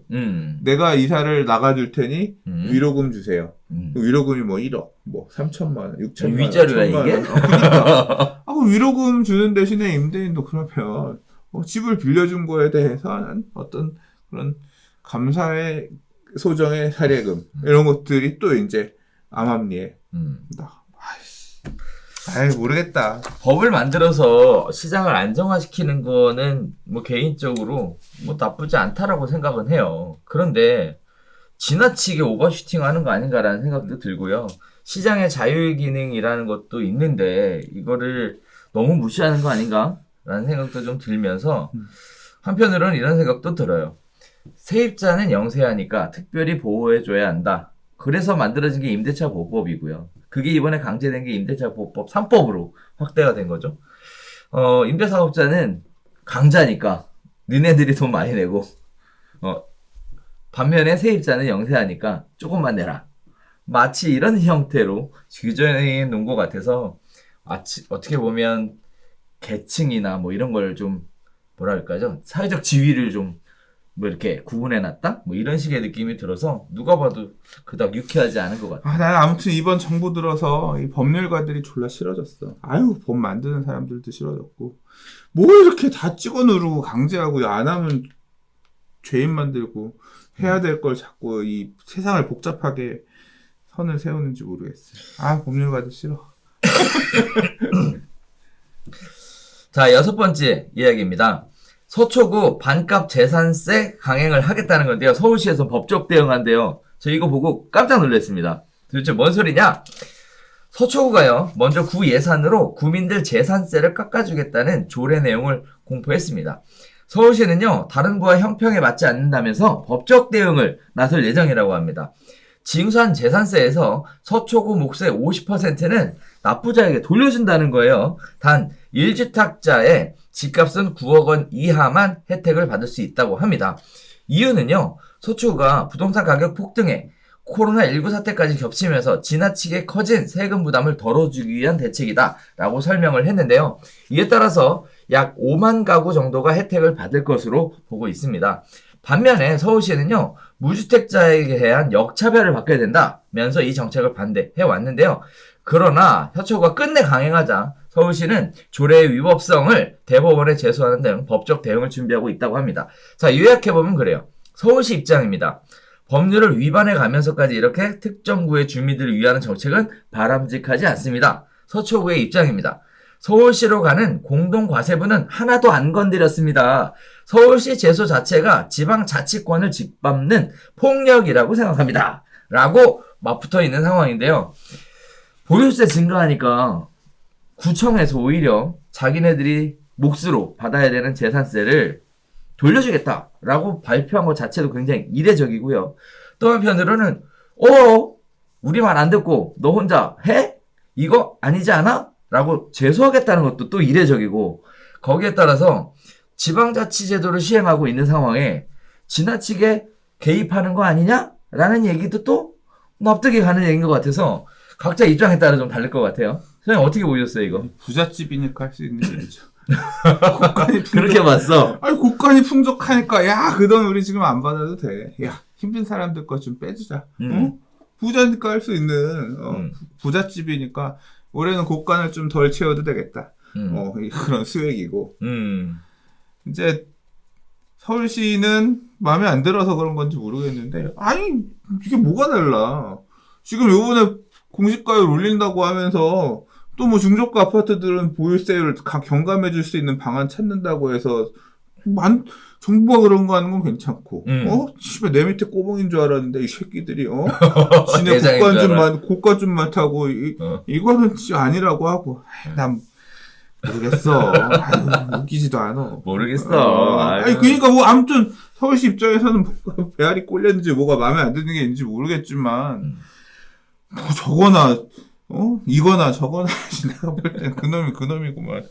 내가 이사를 나가줄 테니 위로금 주세요. 위로금이 뭐 1억, 뭐 3천만 원, 6천만 원, 위자료야 1천만 이게? 원. 그러니까. 그럼 위로금 주는 대신에 임대인도 그러면 집을 빌려준 거에 대해서는 어떤 그런 감사의 소정의 사례금 이런 것들이 또 이제 암암리에 아이 모르겠다. 법을 만들어서 시장을 안정화시키는 거는 뭐 개인적으로 뭐 나쁘지 않다라고 생각은 해요. 그런데 지나치게 오버슈팅 하는 거 아닌가라는 생각도 들고요. 시장의 자유의 기능이라는 것도 있는데 이거를 너무 무시하는 거 아닌가라는 생각도 좀 들면서 한편으로는 이런 생각도 들어요. 세입자는 영세하니까 특별히 보호해줘야 한다. 그래서 만들어진 게 임대차 보호법이고요. 그게 이번에 강제된 게 임대차 보호법 3법으로 확대가 된 거죠. 임대사업자는 강자니까 니네들이 돈 많이 내고 반면에 세입자는 영세하니까 조금만 내라. 마치 이런 형태로 규정해 놓은 것 같아서 어떻게 보면 계층이나 뭐 이런 걸 좀 뭐랄까죠? 사회적 지위를 좀 뭐 이렇게 구분해놨다? 뭐 이런 식의 느낌이 들어서 누가 봐도 그닥 유쾌하지 않은 것 같아요. 나는 아무튼 이번 정부 들어서 이 법률가들이 졸라 싫어졌어. 아유, 법 만드는 사람들도 싫어졌고. 뭐 이렇게 다 찍어 누르고 강제하고 안 하면 죄인 만들고 해야 될 걸 자꾸 이 세상을 복잡하게 선을 세우는지 모르겠어요. 법률가들 싫어. 자, 6번째 이야기입니다. 서초구 반값 재산세 강행을 하겠다는 건데요. 서울시에서 법적 대응한대요. 저 이거 보고 깜짝 놀랐습니다. 도대체 뭔 소리냐? 서초구가요, 먼저 구 예산으로 구민들 재산세를 깎아주겠다는 조례 내용을 공포했습니다. 서울시는요, 다른 구와 형평에 맞지 않는다면서 법적 대응을 나설 예정이라고 합니다. 징수한 재산세에서 서초구 몫의 50%는 납부자에게 돌려준다는 거예요. 단 1주택자의 집값은 9억 원 이하만 혜택을 받을 수 있다고 합니다. 이유는요, 서초구가 부동산 가격 폭등에 코로나19 사태까지 겹치면서 지나치게 커진 세금 부담을 덜어주기 위한 대책이다 라고 설명을 했는데요. 이에 따라서 약 5만 가구 정도가 혜택을 받을 것으로 보고 있습니다. 반면에 서울시는요, 무주택자에게 대한 역차별을 받게 된다면서 이 정책을 반대해 왔는데요. 그러나 서초구가 끝내 강행하자 서울시는 조례의 위법성을 대법원에 제소하는 등 법적 대응을 준비하고 있다고 합니다. 자, 요약해보면 그래요. 서울시 입장입니다. 법률을 위반해 가면서까지 이렇게 특정 구의 주민들을 위하는 정책은 바람직하지 않습니다. 서초구의 입장입니다. 서울시로 가는 공동과세부는 하나도 안 건드렸습니다. 서울시 제소 자체가 지방자치권을 짓밟는 폭력이라고 생각합니다. 라고 맞붙어 있는 상황인데요. 보유세 증가하니까 구청에서 오히려 자기네들이 몫으로 받아야 되는 재산세를 돌려주겠다라고 발표한 것 자체도 굉장히 이례적이고요. 또 한편으로는 우리 말 안 듣고 너 혼자 해? 이거 아니지 않아? 라고 제소하겠다는 것도 또 이례적이고, 거기에 따라서 지방자치제도를 시행하고 있는 상황에 지나치게 개입하는 거 아니냐? 라는 얘기도 또 납득이 가는 얘기인 것 같아서 각자 입장에 따라 좀 다를 것 같아요. 선생님 어떻게 보셨어요 이거? 부잣집이니까 할 수 있는 일이죠. 그렇게 봤어. 국간이 풍족하니까 그 돈 우리 지금 안 받아도 돼. 힘든 사람들 거 좀 빼주자. 부자니까 할 수 있는 부잣집이니까 올해는 국간을 좀 덜 채워도 되겠다. 그런 수액이고. 이제 서울시는 마음에 안 들어서 그런 건지 모르겠는데, 이게 뭐가 달라. 지금 요번에 공시가율 올린다고 하면서 또 뭐 중저가 아파트들은 보유세율 경감해 줄 수 있는 방안 찾는다고 해서 정부가 그런 거 하는 건 괜찮고, 씨발 내 밑에 꼬봉인 줄 알았는데 이 새끼들이 지네 고가 좀 많다고 이거는 진짜 아니라고 하고. 난 모르겠어. 웃기지도 않아. 모르겠어. 그러니까 뭐 아무튼 서울시 입장에서는 뭐가 배알이 꼴렸는지 뭐가 마음에 안 드는 게 있는지 모르겠지만 뭐 저거나 이거나 저거나 내가 볼 땐 그놈이구만.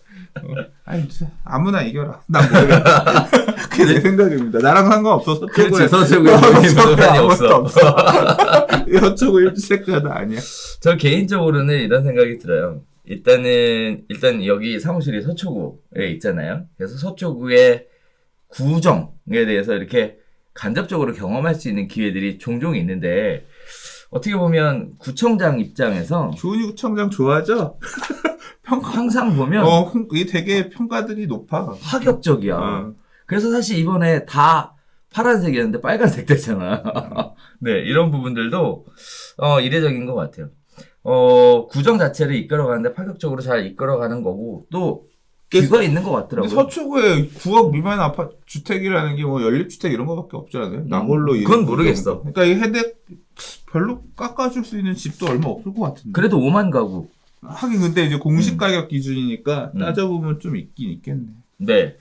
아니 아무나 이겨라. 난 모르겠다. 그게 내 생각입니다. 나랑 상관없어서. 그렇지, 서초구에 상관이 없어. 서초구 일주택자도 아니야. 저 개인적으로는 이런 생각이 들어요. 일단 여기 사무실이 서초구에 있잖아요. 그래서 서초구의 구정에 대해서 이렇게 간접적으로 경험할 수 있는 기회들이 종종 있는데, 어떻게 보면 구청장 입장에서 주은이 구청장 좋아하죠? 항상 보면 이게 되게 평가들이 높아. 파격적이야. 그래서 사실 이번에 다 파란색이었는데 빨간색 됐잖아. 네, 이런 부분들도 이례적인 것 같아요. 구정 자체를 이끌어가는데 파격적으로 잘 이끌어가는 거고, 또 귀가 있는 것 같더라고요. 서초구에 9억 미만 아파트 주택이라는 게 뭐 연립주택 이런 거밖에 없잖아요. 나홀로 그건 모르겠어. 그러니까 이 혜택 별로 깎아줄 수 있는 집도 얼마 없을 것 같은데. 그래도 5만 가구. 하긴 근데 이제 공시 가격 기준이니까 따져보면 좀 있긴 있겠네. 네.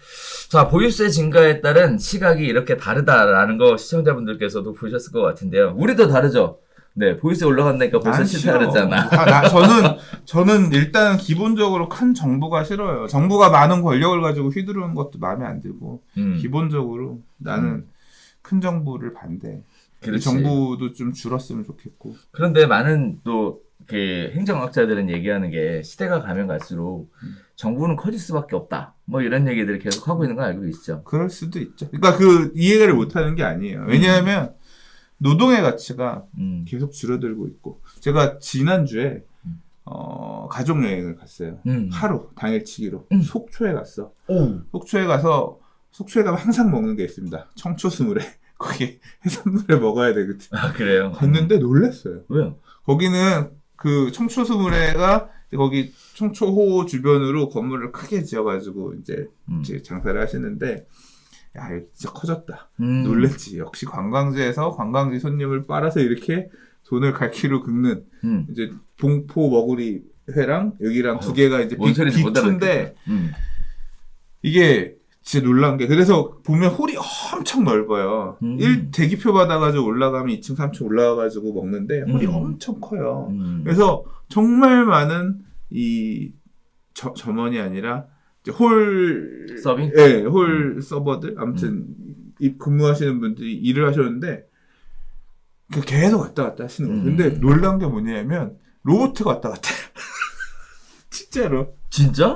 자, 보유세 증가에 따른 시각이 이렇게 다르다라는 거 시청자분들께서도 보셨을 것 같은데요. 우리도 다르죠? 네, 보유세 올라간다니까 벌써 싫다그랬잖아. 저는 일단 기본적으로 큰 정부가 싫어요. 정부가 많은 권력을 가지고 휘두르는 것도 마음에 안 들고 기본적으로 나는 큰 정부를 반대. 그렇지. 정부도 좀 줄었으면 좋겠고. 그런데 많은 또 그 행정학자들은 얘기하는 게 시대가 가면 갈수록 정부는 커질 수밖에 없다. 뭐 이런 얘기들을 계속 하고 있는 거 알고 계시죠? 그럴 수도 있죠. 그러니까 그 이해를 못하는 게 아니에요. 왜냐하면 노동의 가치가 계속 줄어들고 있고, 제가 지난주에 가족 여행을 갔어요. 하루 당일치기로 속초에 갔어. 속초에 가면 항상 먹는 게 있습니다. 청초스물에. 거기 해산물에 먹어야 되거든. 아, 그래요? 갔는데 놀랐어요. 왜요? 거기는 그 청초스물회가 거기 청초호 주변으로 건물을 크게 지어가지고 이제 장사를 하시는데, 야, 이거 진짜 커졌다. 놀랬지. 역시 관광지에서 관광지 손님을 빨아서 이렇게 돈을 갈퀴로 긁는 이제 봉포 머구리 회랑 여기랑 두 개가 이제 빅2인데 이게 진짜 놀란 게, 그래서 보면 홀이 엄청 넓어요. 대기표 받아가지고 올라가면 2층, 3층 올라가가지고 먹는데 홀이 엄청 커요. 그래서 정말 많은 이 점원이 아니라 홀 서빙? 네, 홀 서버들 아무튼 근무하시는 분들이 일을 하셨는데 계속 왔다 갔다 하시는 거예요. 근데 놀란 게 뭐냐면 로봇가 왔다 갔다 해요. 진짜로. 진짜?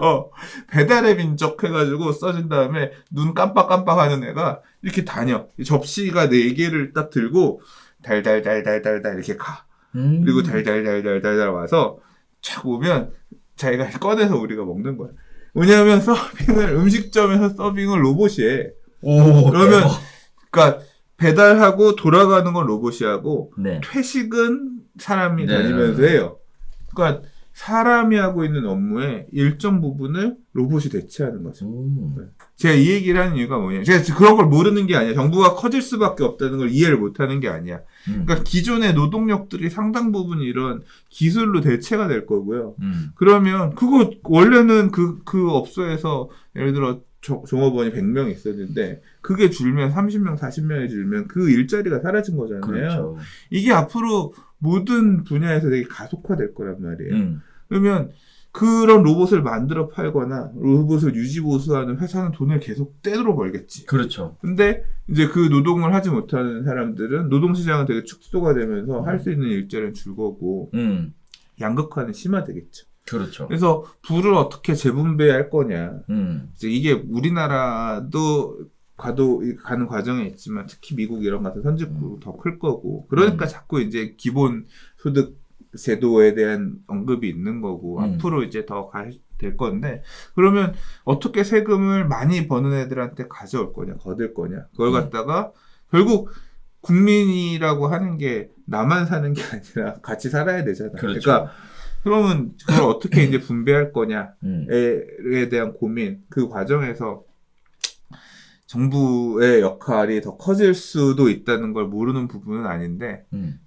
배달의 민족 해가지고 써진 다음에 눈 깜빡깜빡 하는 애가 이렇게 다녀. 접시가 4개를 딱 들고 달달달달달달 이렇게 가. 그리고 달달달달달 와서 촥 오면 자기가 꺼내서 우리가 먹는 거야. 왜냐하면 음식점에서 서빙을 로봇이 해. 그러면, 그러니까 배달하고 돌아가는 건 로봇이 하고, 네. 퇴식은 사람이 다니면서 해요. 그러니까 사람이 하고 있는 업무의 일정 부분을 로봇이 대체하는 거죠. 네. 제가 이 얘기를 하는 이유가 뭐냐면, 제가 그런 걸 모르는 게 아니야. 정부가 커질 수밖에 없다는 걸 이해를 못하는 게 아니야. 그러니까 기존의 노동력들이 상당 부분 이런 기술로 대체가 될 거고요. 그러면 그거 원래는 그 업소에서 예를 들어 종업원이 100명 있었는데 그게 줄면 30명, 40명이 줄면 그 일자리가 사라진 거잖아요. 그렇죠. 이게 앞으로 모든 분야에서 되게 가속화될 거란 말이에요. 그러면 그런 로봇을 만들어 팔거나 로봇을 유지보수하는 회사는 돈을 계속 떼들어 벌겠지. 그렇죠. 근데 이제 그 노동을 하지 못하는 사람들은 노동시장은 되게 축소가 되면서 할 수 있는 일자리는 줄 거고 양극화는 심화되겠죠. 그렇죠. 그래서 부를 어떻게 재분배할 거냐. 이제 이게 우리나라도 가는 과정에 있지만 특히 미국 이런 같은 선진국도 더 클 거고. 그러니까 자꾸 이제 기본 소득 제도에 대한 언급이 있는 거고 앞으로 이제 더 될 건데, 그러면 어떻게 세금을 많이 버는 애들한테 가져올 거냐, 거둘 거냐. 그걸 갖다가 결국 국민이라고 하는 게 나만 사는 게 아니라 같이 살아야 되잖아. 그렇죠. 그러니까 그러면 그걸 어떻게 이제 분배할 거냐에 대한 고민, 그 과정에서 정부의 역할이 더 커질 수도 있다는 걸 모르는 부분은 아닌데,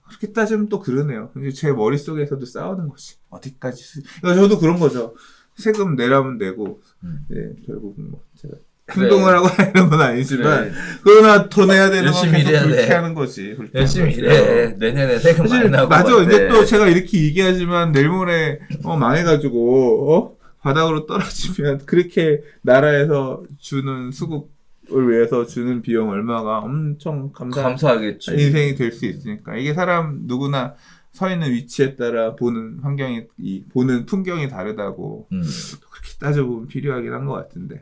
그렇게 따지면 또 그러네요. 제 머릿속에서도 싸우는 거지. 어디까지. 그러니까 저도 그런 거죠. 세금 내라면 내고, 네, 결국은 뭐, 제가 행동을 하고 이런 건 아니지만 그래. 그러나 더 내야 되는 건 열심히 계속 일해야 그렇게 돼. 하는 거지. 그렇게 열심히 하는 거죠. 일해. 내년에 세금 많이 사실 나고. 맞아. 막 근데 그래. 또 제가 이렇게 얘기하지만 내일 모레 망해가지고 바닥으로 떨어지면 그렇게 나라에서 주는 수급을 위해서 주는 비용 얼마가 엄청 감사하겠지. 인생이 될 수 있으니까 이게 사람 누구나 서 있는 위치에 따라 보는 환경이 보는 풍경이 다르다고 그렇게 따져보면 필요하긴 한 것 같은데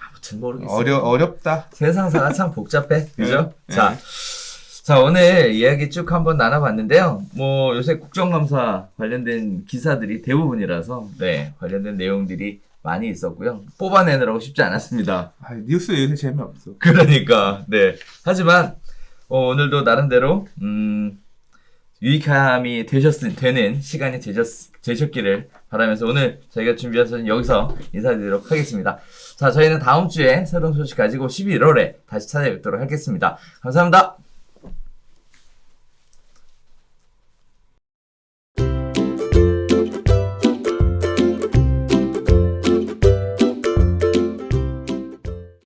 아무튼 모르겠어. 어렵다. 세상사가 참 복잡해. 그죠? 네. 자, 오늘 이야기 쭉 한번 나눠봤는데요. 뭐, 요새 국정감사 관련된 기사들이 대부분이라서, 네, 관련된 내용들이 많이 있었고요. 뽑아내느라고 쉽지 않았습니다. 뉴스 요새 재미없어. 그러니까, 네. 하지만, 오늘도 나름대로, 유익함이 되는 시간이 되셨기를 바라면서 오늘 저희가 준비한 소식 여기서 인사드리도록 하겠습니다. 자, 저희는 다음 주에 새로운 소식 가지고 11월에 다시 찾아뵙도록 하겠습니다. 감사합니다.